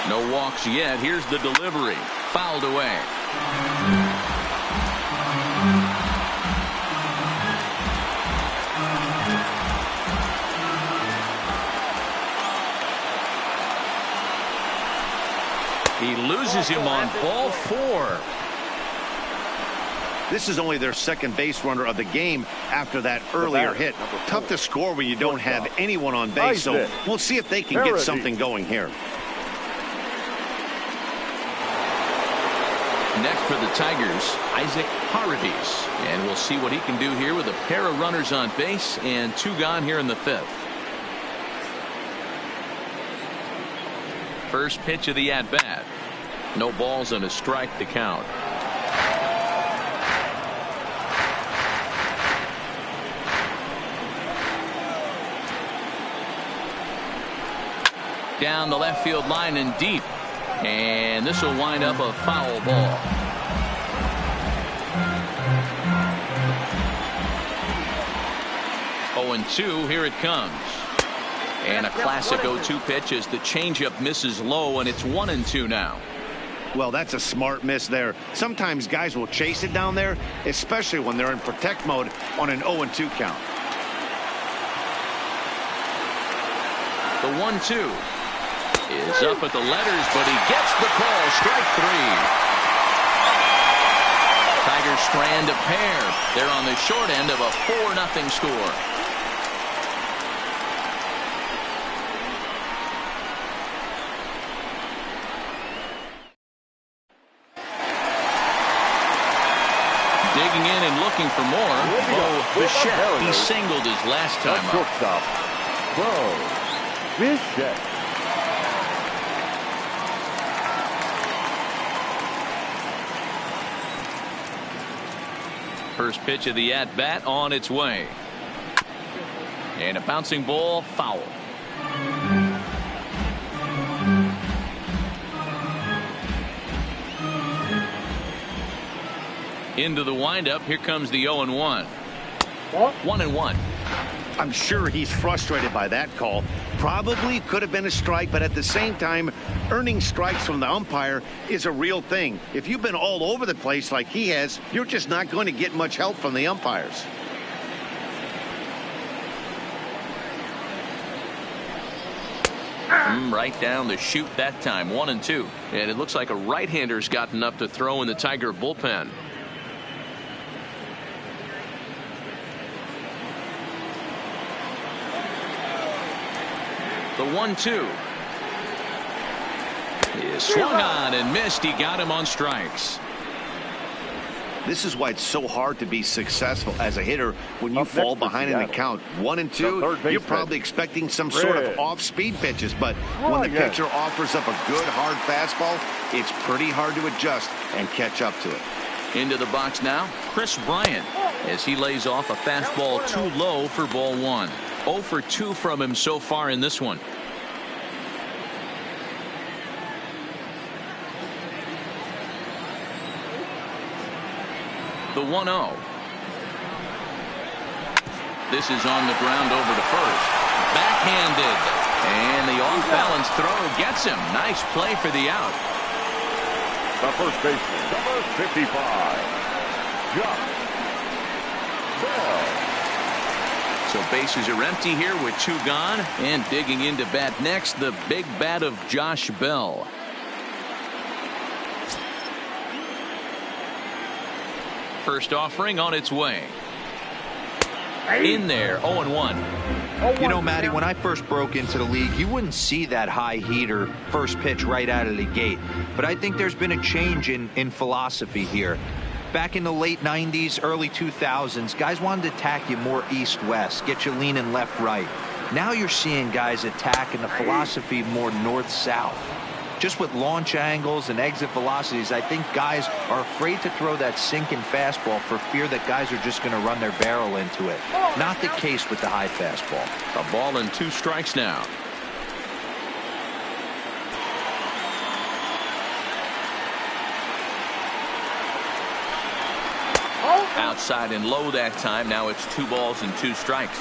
No walks yet. Here's the delivery. Fouled away. He loses him on ball 4. This is only their second base runner of the game after that earlier hit. Tough to score when you don't have anyone on base, so we'll see if they can get something going here. Next for the Tigers, Isaac Paradis. And we'll see what he can do here with a pair of runners on base and 2 gone here in the 5th. First pitch of the at-bat. No balls and a strike to count. Down the left field line and deep. And this will wind up a foul ball. Oh, and 2, here it comes. And a classic 0-2 pitch as the changeup misses low, and it's 1-2 now. Well, that's a smart miss there. Sometimes guys will chase it down there, especially when they're in protect mode on an 0-2 count. The 1-2 is up at the letters, but he gets the call. Strike 3. Tigers strand a pair. They're on the short end of a 4-0 score. Digging in and looking for more. Bo Bichette. He singled his last time up. Shortstop, Bo Bichette. First pitch of the at-bat on its way. And a bouncing ball, foul. Into the windup. Here comes the 0-1. 1-1. I'm sure he's frustrated by that call. Probably could have been a strike, but at the same time, earning strikes from the umpire is a real thing. If you've been all over the place like he has, you're just not going to get much help from the umpires. Right down the chute that time. 1-2. And it looks like a right-hander's gotten up to throw in the Tiger bullpen. The 1-2 is swung on and missed. He got him on strikes. This is why it's so hard to be successful as a hitter when you fall behind in the count. 1-2, you're probably expecting some sort of off-speed pitches, but when the pitcher offers up a good hard fastball, it's pretty hard to adjust and catch up to it. Into the box now, Chris Bryant, as he lays off a fastball too low for ball 1. 0 for 2 from him so far in this one. The 1-0. This is on the ground over to first. Backhanded. And the off-balance throw gets him. Nice play for the out. The first baseman, number 55, Josh Bell. So bases are empty here with 2 gone. And digging into bat next, the big bat of Josh Bell. First offering on its way. In there, 0-1. You know, Matty, when I first broke into the league, you wouldn't see that high heater first pitch right out of the gate. But I think there's been a change in philosophy here. Back in the late 90s, early 2000s, guys wanted to attack you more east-west, get you leaning left-right. Now you're seeing guys attacking the philosophy more north-south. Just with launch angles and exit velocities, I think guys are afraid to throw that sinking fastball for fear that guys are just going to run their barrel into it. Not the case with the high fastball. A ball and 2 strikes now. Outside and low that time. Now it's 2 balls and 2 strikes.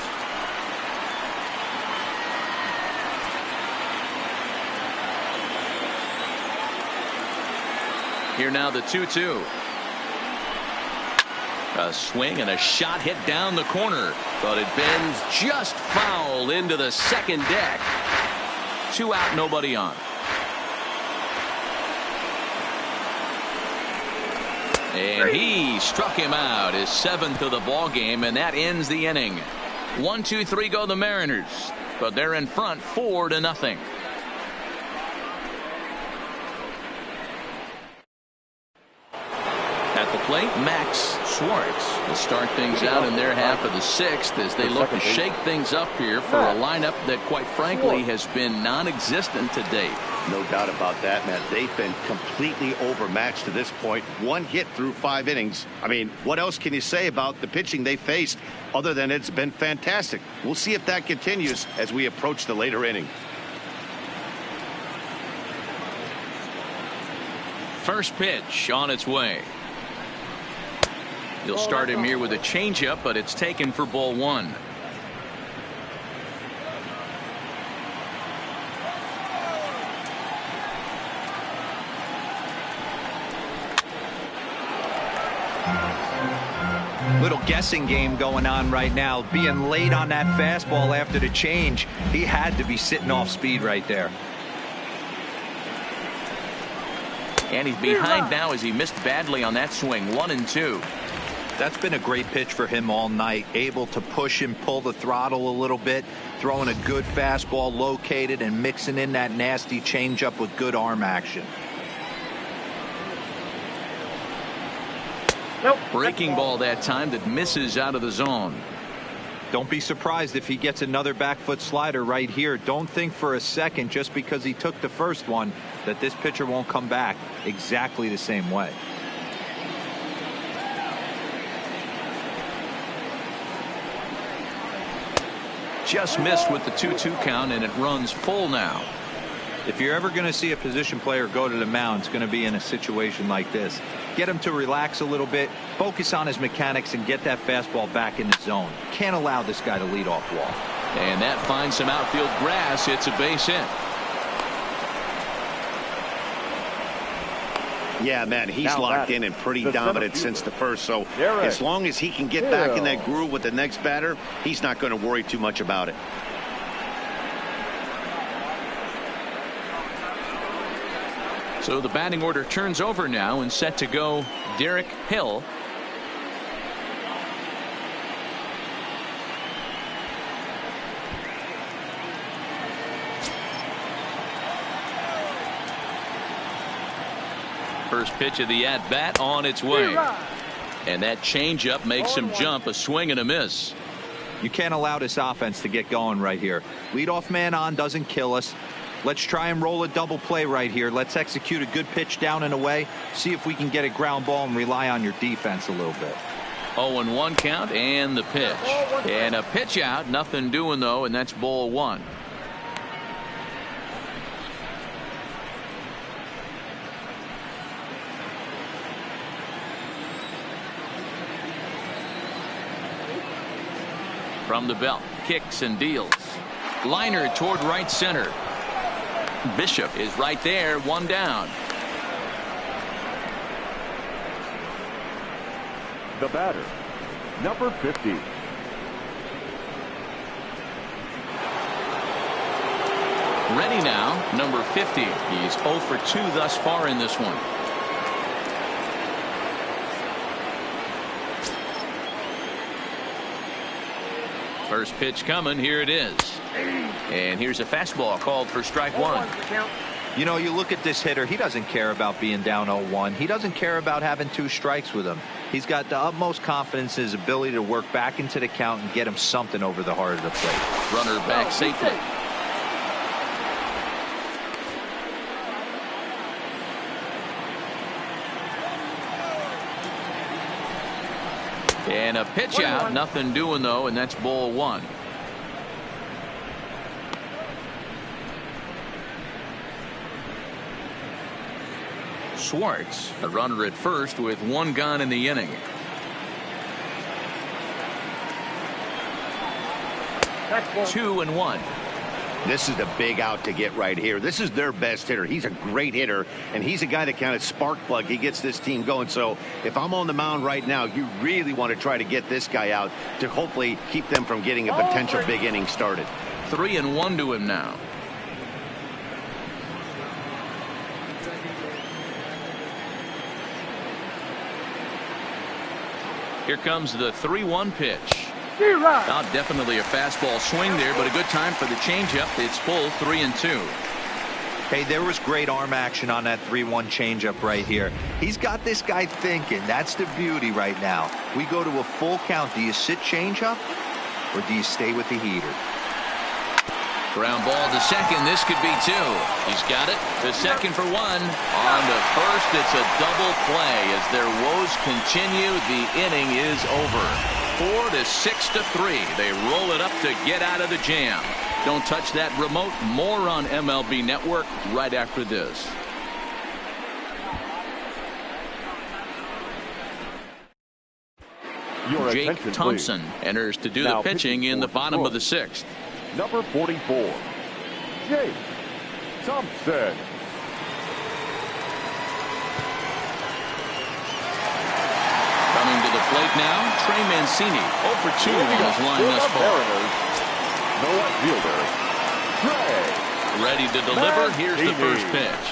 Here now the 2-2. A swing and a shot hit down the corner, but it bends just foul into the second deck. 2 out, nobody on. And he struck him out, his 7th of the ball game, and that ends the inning. 1-2-3 go the Mariners, but they're in front 4-0. At the plate, Max Schwartz will start things out in their half of the sixth as they look to shake things up here for a lineup that, quite frankly, has been non-existent to date. No doubt about that, Matt. They've been completely overmatched to this point. One hit through 5 innings. I mean, what else can you say about the pitching they faced other than it's been fantastic? We'll see if that continues as we approach the later inning. First pitch on its way. He'll start him here with a changeup, but it's taken for ball 1. Little guessing game going on right now. Being late on that fastball after the change, he had to be sitting off speed right there. And he's behind now as he missed badly on that swing. 1-2. That's been a great pitch for him all night. Able to push and pull the throttle a little bit, throwing a good fastball located and mixing in that nasty changeup with good arm action. Breaking ball that time that misses out of the zone. Don't be surprised if he gets another back foot slider right here. Don't think for a second, just because he took the first one, that this pitcher won't come back exactly the same way. Just missed with the 2-2 count, and it runs full now. If you're ever going to see a position player go to the mound, it's going to be in a situation like this. Get him to relax a little bit, focus on his mechanics, and get that fastball back in the zone. Can't allow this guy to lead off wall. And that finds some outfield grass. It's a base hit. Yeah, man, he's locked in and pretty dominant since the first. So as long as he can get back in that groove with the next batter, he's not going to worry too much about it. So the batting order turns over now and set to go Derek Hill. First pitch of the at-bat on its way. And that changeup makes him jump. A swing and a miss. You can't allow this offense to get going right here. Leadoff man on doesn't kill us. Let's try and roll a double play right here. Let's execute a good pitch down and away. See if we can get a ground ball and rely on your defense a little bit. 0-1 count and the pitch. And a pitch out. Nothing doing though, and that's ball 1. From the belt, kicks and deals. Liner toward right center. Bishop is right there, 1 down. The batter, number 50. Ready now, number 50. He's 0 for 2 thus far in this one. First pitch coming. Here it is. And here's a fastball called for strike 1. You know, you look at this hitter. He doesn't care about being down 0-1. He doesn't care about having 2 strikes with him. He's got the utmost confidence in his ability to work back into the count and get him something over the heart of the plate. Runner back safely. And a pitch out. Nothing doing though, and that's ball 1. Schwartz, a runner at first with 1 gone in the inning. That's 2-1. This is the big out to get right here. This is their best hitter. He's a great hitter, and he's a guy that kind of spark plug. He gets this team going. So if I'm on the mound right now, you really want to try to get this guy out to hopefully keep them from getting a potential big inning started. 3-1 to him now. Here comes the 3-1 pitch. Now definitely a fastball swing there, but a good time for the changeup. It's full 3-2. Hey, there was great arm action on that 3-1 changeup right here. He's got this guy thinking. That's the beauty right now. We go to a full count. Do you sit changeup or do you stay with the heater? Ground ball to second. This could be two. He's got it. The second for one. On to first. It's a double play as their woes continue. The inning is over. 4-6-3. They roll it up to get out of the jam. Don't touch that remote. More on MLB Network right after this. Jake Thompson enters to do the pitching in the bottom of the sixth. Number 44, Jake Thompson. Coming to the plate now, Trey Mancini. 0 for 2 on his line thus far. No outfielder, Trey. Ready to deliver. Here's the first pitch.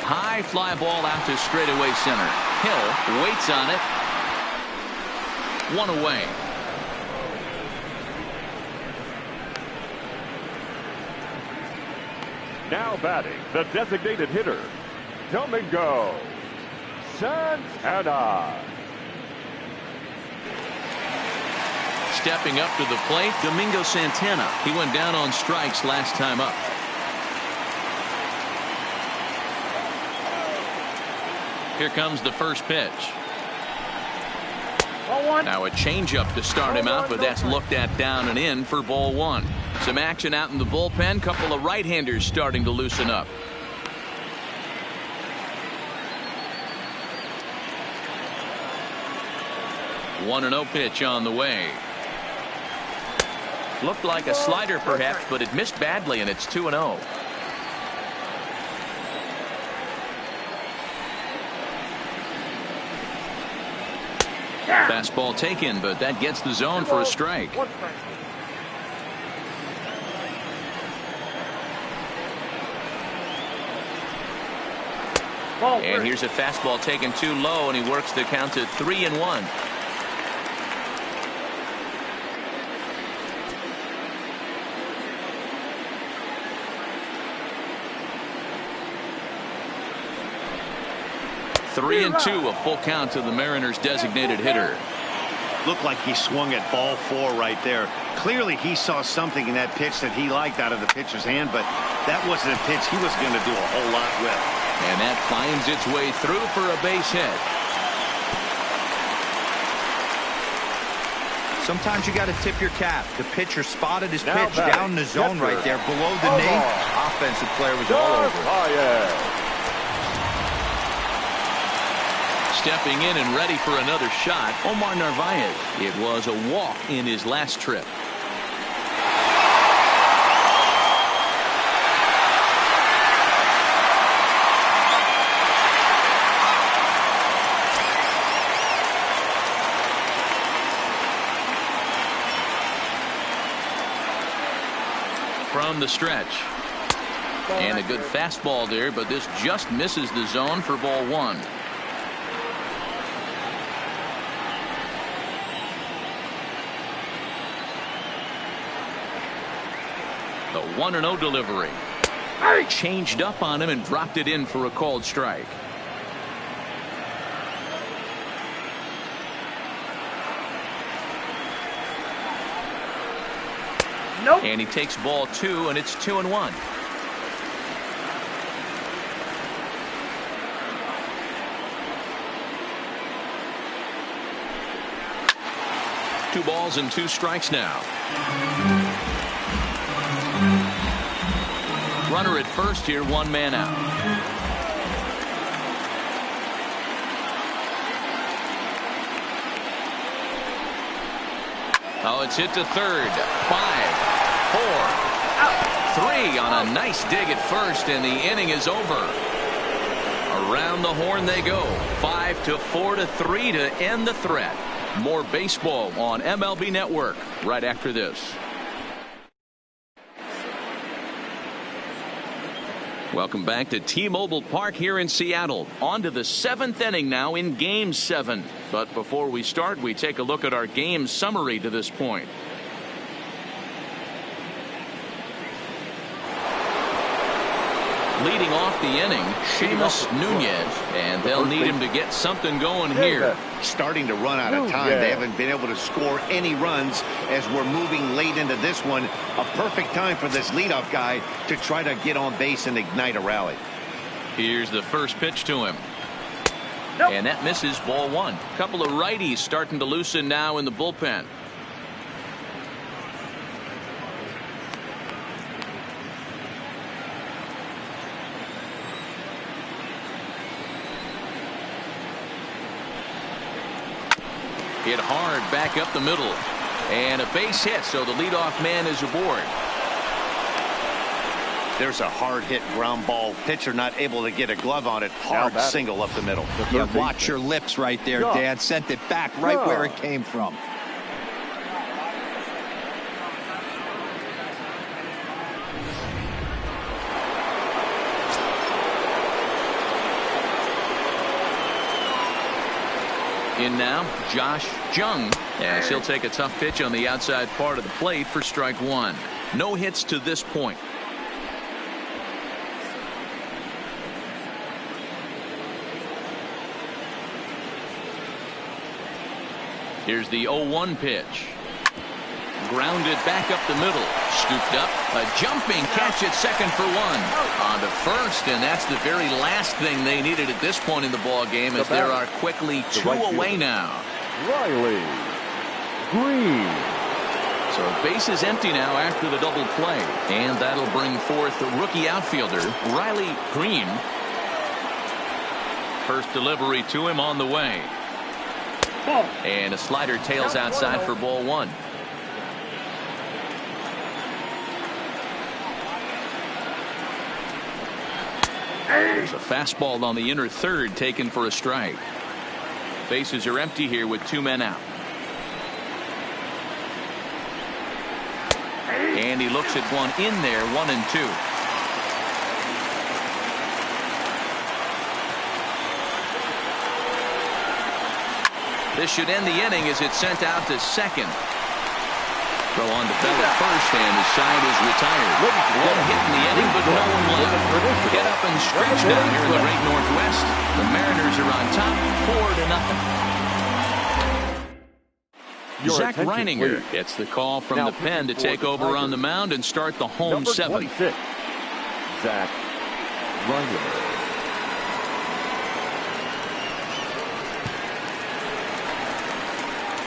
High fly ball out to straightaway center. Hill waits on it. One away. Now batting, the designated hitter, Domingo Santana. Stepping up to the plate, Domingo Santana. He went down on strikes last time up. Here comes the first pitch. Now a changeup to start him out, but that's looked at down and in for ball one. Some action out in the bullpen. Couple of right-handers starting to loosen up. One and 0 pitch on the way. Looked like a slider perhaps, but it missed badly, and it's 2-0. Fastball taken, but that gets the zone for a strike. And here's a fastball taken too low, and he works the count to 3-1. Three and 2, a full count to the Mariners' designated hitter. Looked like he swung at ball 4 right there. Clearly he saw something in that pitch that he liked out of the pitcher's hand, but that wasn't a pitch he was going to do a whole lot with. And that finds its way through for a base hit. Sometimes you got to tip your cap. The pitcher spotted his pitch down the zone right there below the knee. Offensive player was all over it. Stepping in and ready for another shot, Omar Narvaez. It was a walk in his last trip. From the stretch. And a good fastball there, but this just misses the zone for ball one. The 1-0 delivery. Changed up on him and dropped it in for a called strike. Nope. And he takes ball 2, and it's 2-1. Two balls and 2 strikes now. Runner at first here, 1 man out. Oh, it's hit to third. 5, 4, 3 on a nice dig at first, and the inning is over. Around the horn they go. 5-4-3 to end the threat. More baseball on MLB Network right after this. Welcome back to T-Mobile Park here in Seattle. On to the 7th inning now in Game 7. But before we start, we take a look at our game summary to this point. Leading off the inning, Seamus Nunez, and they'll need him to get something going here. Starting to run out of time. They haven't been able to score any runs as we're moving late into this one. A perfect time for this leadoff guy to try to get on base and ignite a rally. Here's the first pitch to him. And that misses, ball one. Couple of righties starting to loosen now in the bullpen. Hit hard back up the middle. And a base hit, so the leadoff man is aboard. There's a hard hit ground ball. Pitcher not able to get a glove on it. Hard single up the middle. Yeah, watch your lips right there, Dan. Sent it back right where it came from. In now, Josh Jung, as he'll take a tough pitch on the outside part of the plate for strike one. No hits to this point. Here's the 0-1 pitch. Grounded back up the middle. Scooped up. A jumping catch at second for one. On to first, and that's the very last thing they needed at this point in the ball game, as there are quickly two away now. Riley Green. So base is empty now after the double play, and that'll bring forth the rookie outfielder Riley Green. First delivery to him on the way. And a slider tails outside for ball one. There's a fastball on the inner third taken for a strike. Bases are empty here with two men out. And he looks at one in there, 1-2. This should end the inning as it's sent out to second. Throw on to Bell at first, and his side is retired. One hit in the inning, but no one left. Get up and stretch down here in the great Northwest. The Mariners are on top, 4-0. Zach Reininger gets the call from the pen to take over on the mound and start the home seventh. Zach Reininger.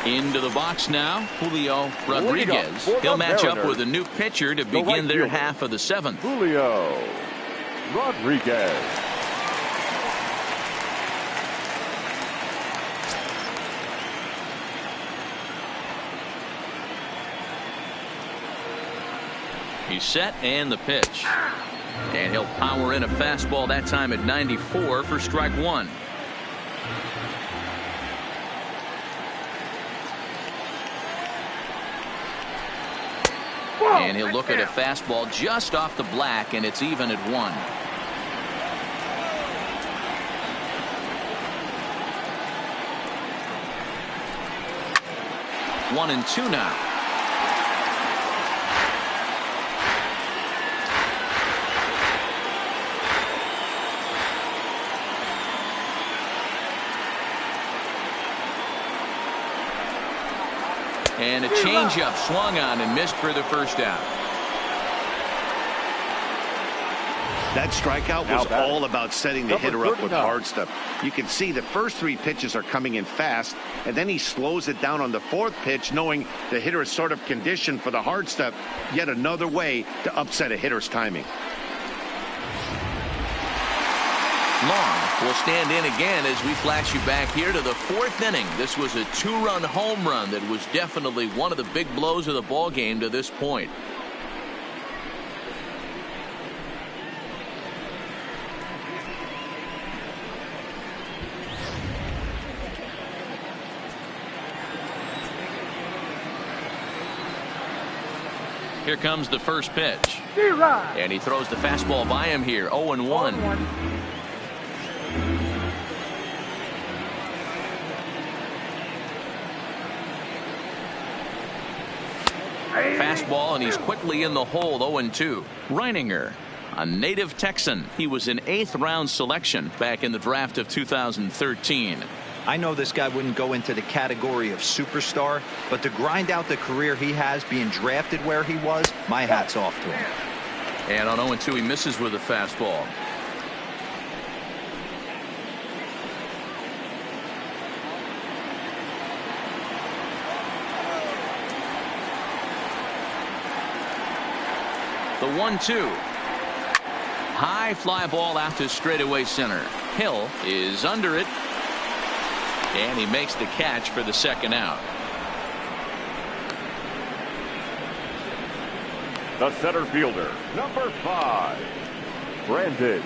Into the box now, Julio Rodriguez. He'll match up with a new pitcher to begin their half of the seventh. Julio Rodriguez. He's set, and the pitch. And he'll power in a fastball, that time at 94 for strike one. And he'll look at a fastball just off the black, and it's even at 1. One and two now. And a changeup swung on and missed for the first out. That strikeout was all about setting the hitter up with hard stuff. You can see the first three pitches are coming in fast, and then he slows it down on the fourth pitch, knowing the hitter is sort of conditioned for the hard stuff. Yet another way to upset a hitter's timing. Long will stand in again as we flash you back here to the fourth inning. This was a two-run home run that was definitely one of the big blows of the ball game to this point. Here comes the first pitch. And he throws the fastball by him here. 0-1. Fastball, and he's quickly in the hole. 0-2. Reininger a native Texan. He was an 8th-round selection back in the draft of 2013. I know this guy wouldn't go into the category of superstar, but to grind out the career he has being drafted where he was, my hat's off to him. And on 0-2, he misses with a fastball. The 1-2. High fly ball out to straightaway center. Hill is under it. And he makes the catch for the second out. The center fielder, number 5, Brandon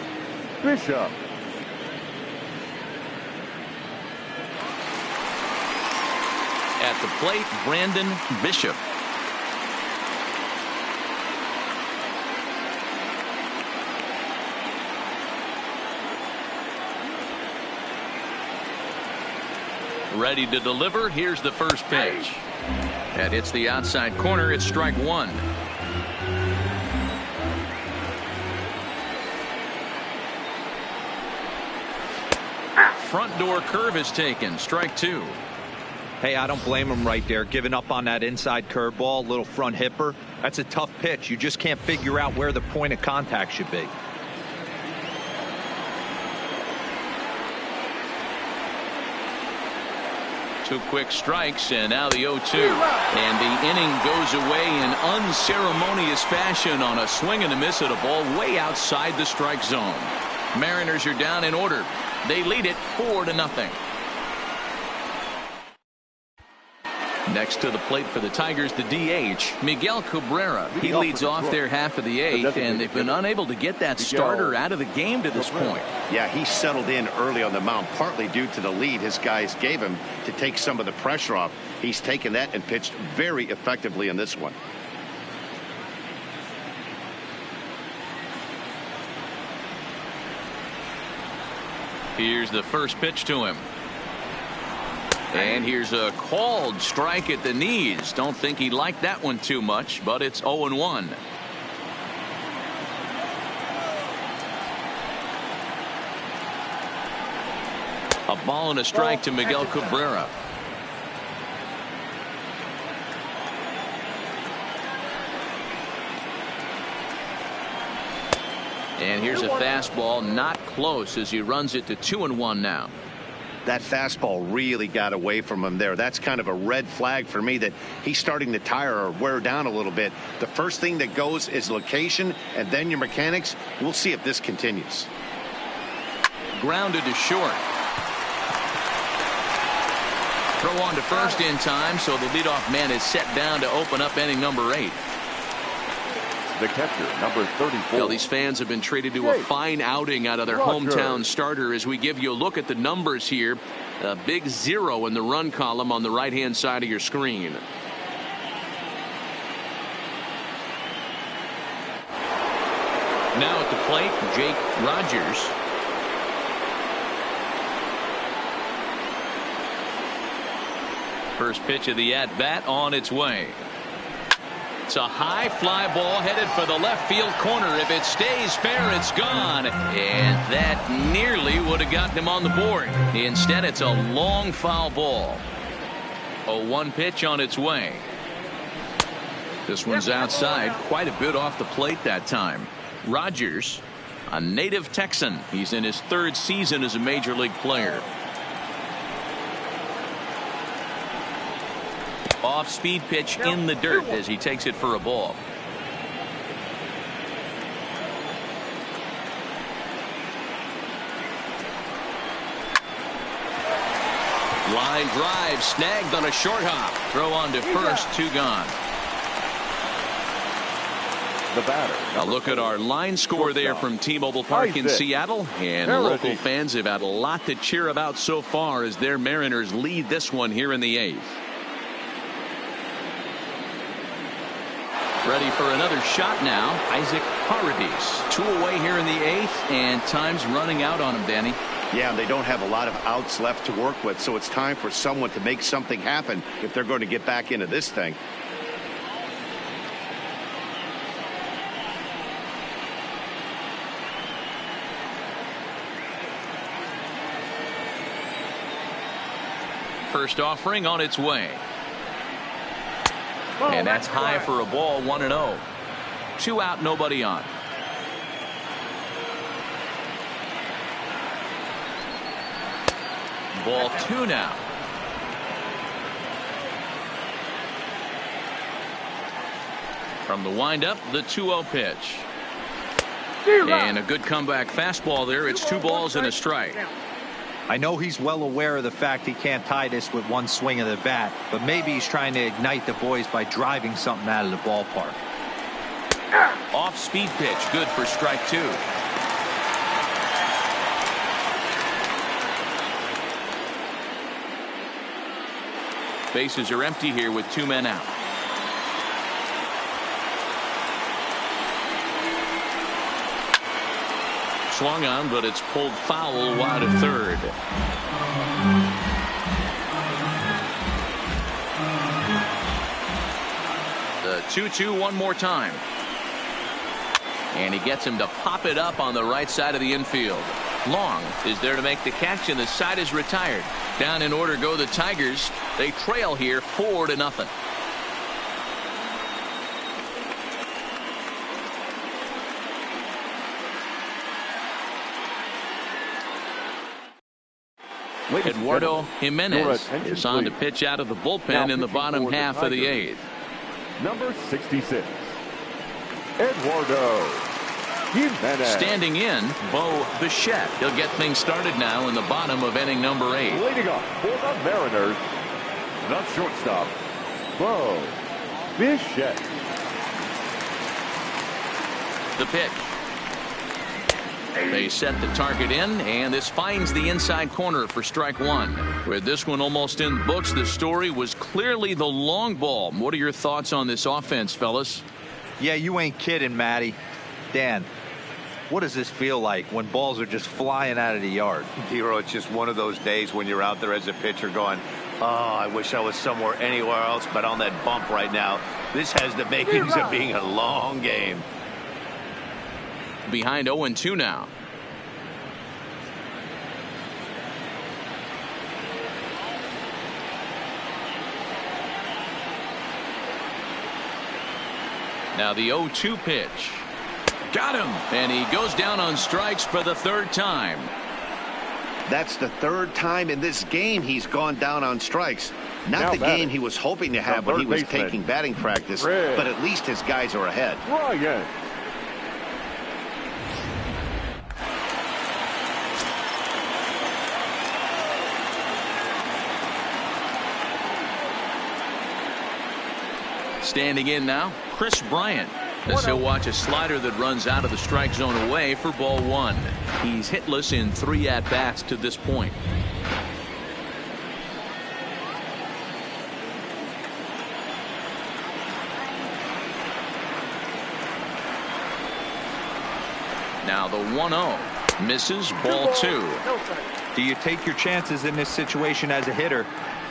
Bishop. At the plate, Brandon Bishop. Ready to deliver. Here's the first pitch. That hits the outside corner. It's strike one. Front door curve is taken. Strike two. Hey, I don't blame him right there. Giving up on that inside curveball, little front hipper. That's a tough pitch. You just can't figure out where the point of contact should be. Two quick strikes, and now the 0-2. And the inning goes away in unceremonious fashion on a swing and a miss at a ball way outside the strike zone. Mariners are down in order. They lead it 4-0. Next to the plate for the Tigers, the DH, Miguel Cabrera. He leads off their half of the 8th, and they've been unable to get that starter out of the game to this point. Yeah, he settled in early on the mound, partly due to the lead his guys gave him to take some of the pressure off. He's taken that and pitched very effectively in this one. Here's the first pitch to him. And here's a called strike at the knees. Don't think he liked that one too much, but it's 0-1. A ball and a strike to Miguel Cabrera. And here's a fastball, not close, as he runs it to 2-1 now. That fastball really got away from him there. That's kind of a red flag for me that he's starting to tire or wear down a little bit. The first thing that goes is location and then your mechanics. We'll see if this continues. Grounded to short. Throw on to first in time, so the leadoff man is set down to open up inning number 8. The catcher, number 34. Well, these fans have been treated to a fine outing out of their hometown starter as we give you a look at the numbers here. A big 0 in the run column on the right-hand side of your screen. Now at the plate, Jake Rogers. First pitch of the at-bat on its way. It's a high fly ball headed for the left field corner. If it stays fair, it's gone. And that nearly would have gotten him on the board. Instead, it's a long foul ball. A 1 pitch on its way. This one's outside, quite a bit off the plate that time. Rogers, a native Texan. He's in his 3rd season as a major league player. Off-speed pitch in the dirt as he takes it for a ball. Line drive snagged on a short hop. Throw on to first, 2 gone. The batter. A look at our line score there from T-Mobile Park in Seattle. And local fans have had a lot to cheer about so far as their Mariners lead this one here in the 8th. Ready for another shot now. Isaac Paredes. 2 away here in the 8th, and time's running out on him, Danny. Yeah, they don't have a lot of outs left to work with, so it's time for someone to make something happen if they're going to get back into this thing. first offering on its way. And that's high for a ball, 1-0. 2 out, nobody on. Ball 2 now. From the windup, the 2-0 pitch. And a good comeback fastball there. It's 2 balls and a strike. I know he's well aware of the fact he can't tie this with one swing of the bat, but maybe he's trying to ignite the boys by driving something out of the ballpark. Off-speed pitch, good for strike 2. Bases are empty here with 2 men out. Swung on, but it's pulled foul wide of third. The 2-2 one more time. And he gets him to pop it up on the right side of the infield. Long is there to make the catch, and the side is retired. Down in order go the Tigers. They trail here 4-0. Eduardo Jimenez is on to pitch out of the bullpen in the bottom half of the 8th. Number 66, Eduardo Jimenez. Standing in, Bo Bichette. He'll get things started now in the bottom of inning number 8. Leading off for the Mariners, the shortstop, Bo Bichette. The pitch. They set the target in, and this finds the inside corner for strike 1. With this one almost in the books, the story was clearly the long ball. What are your thoughts on this offense, fellas? Yeah, you ain't kidding, Matty. Dan, what does this feel like when balls are just flying out of the yard? Hero, it's just one of those days when you're out there as a pitcher going, oh, I wish I was somewhere anywhere else but on that bump right now. This has the makings of being a long game. Behind 0-2 now. Now the 0-2 pitch. Got him. And he goes down on strikes for the 3rd time. That's the 3rd time in this game he's gone down on strikes. Not the game he was hoping to have when he was taking batting practice, but at least his guys are ahead. Ryan. Standing in now, Chris Bryant, as he'll watch a slider that runs out of the strike zone away for ball 1. He's hitless in 3 at-bats to this point. Now the 1-0 misses, ball 2. Do you take your chances in this situation as a hitter,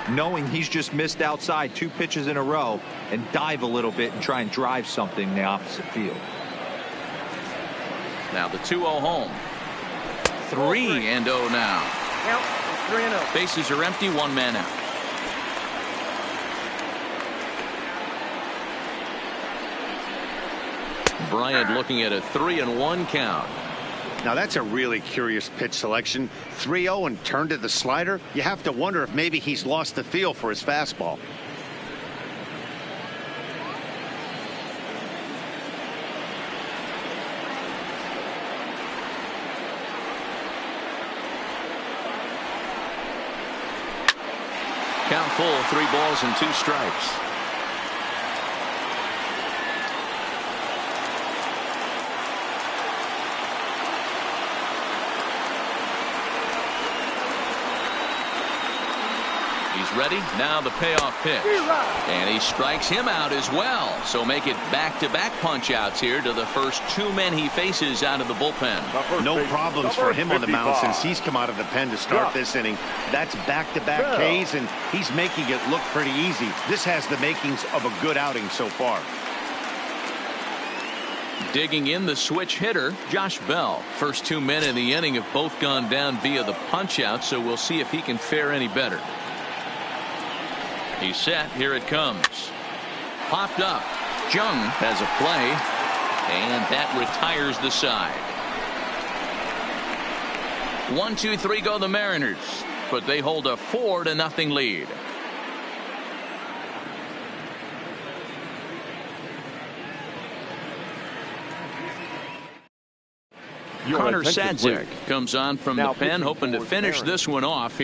knowing he's just missed outside 2 pitches in a row, and dive a little bit and try and drive something in the opposite field? Now the 2-0 home. 3-0 now. Count 3-0. Bases are empty, 1 man out. Bryant looking at a 3-1 count. Now that's a really curious pitch selection. 3-0 and turned to the slider. You have to wonder if maybe he's lost the feel for his fastball. Count full, 3 balls and 2 strikes. Ready? Now the payoff pitch. And he strikes him out as well. So make it back-to-back punch-outs here to the first 2 men he faces out of the bullpen. No problems for him on the mound since he's come out of the pen to start this inning. That's back-to-back Ks, and he's making it look pretty easy. This has the makings of a good outing so far. Digging in the switch hitter, Josh Bell. First 2 men in the inning have both gone down via the punch-out, so we'll see if he can fare any better. He's set. Here it comes. Popped up. Jung has a play, and that retires the side. 1-2-3 go the Mariners, but they hold a 4-0 lead. Your Connor attention, Sadzek please. comes on from Now the pen, pitching hoping to for finish Mariners. this one off.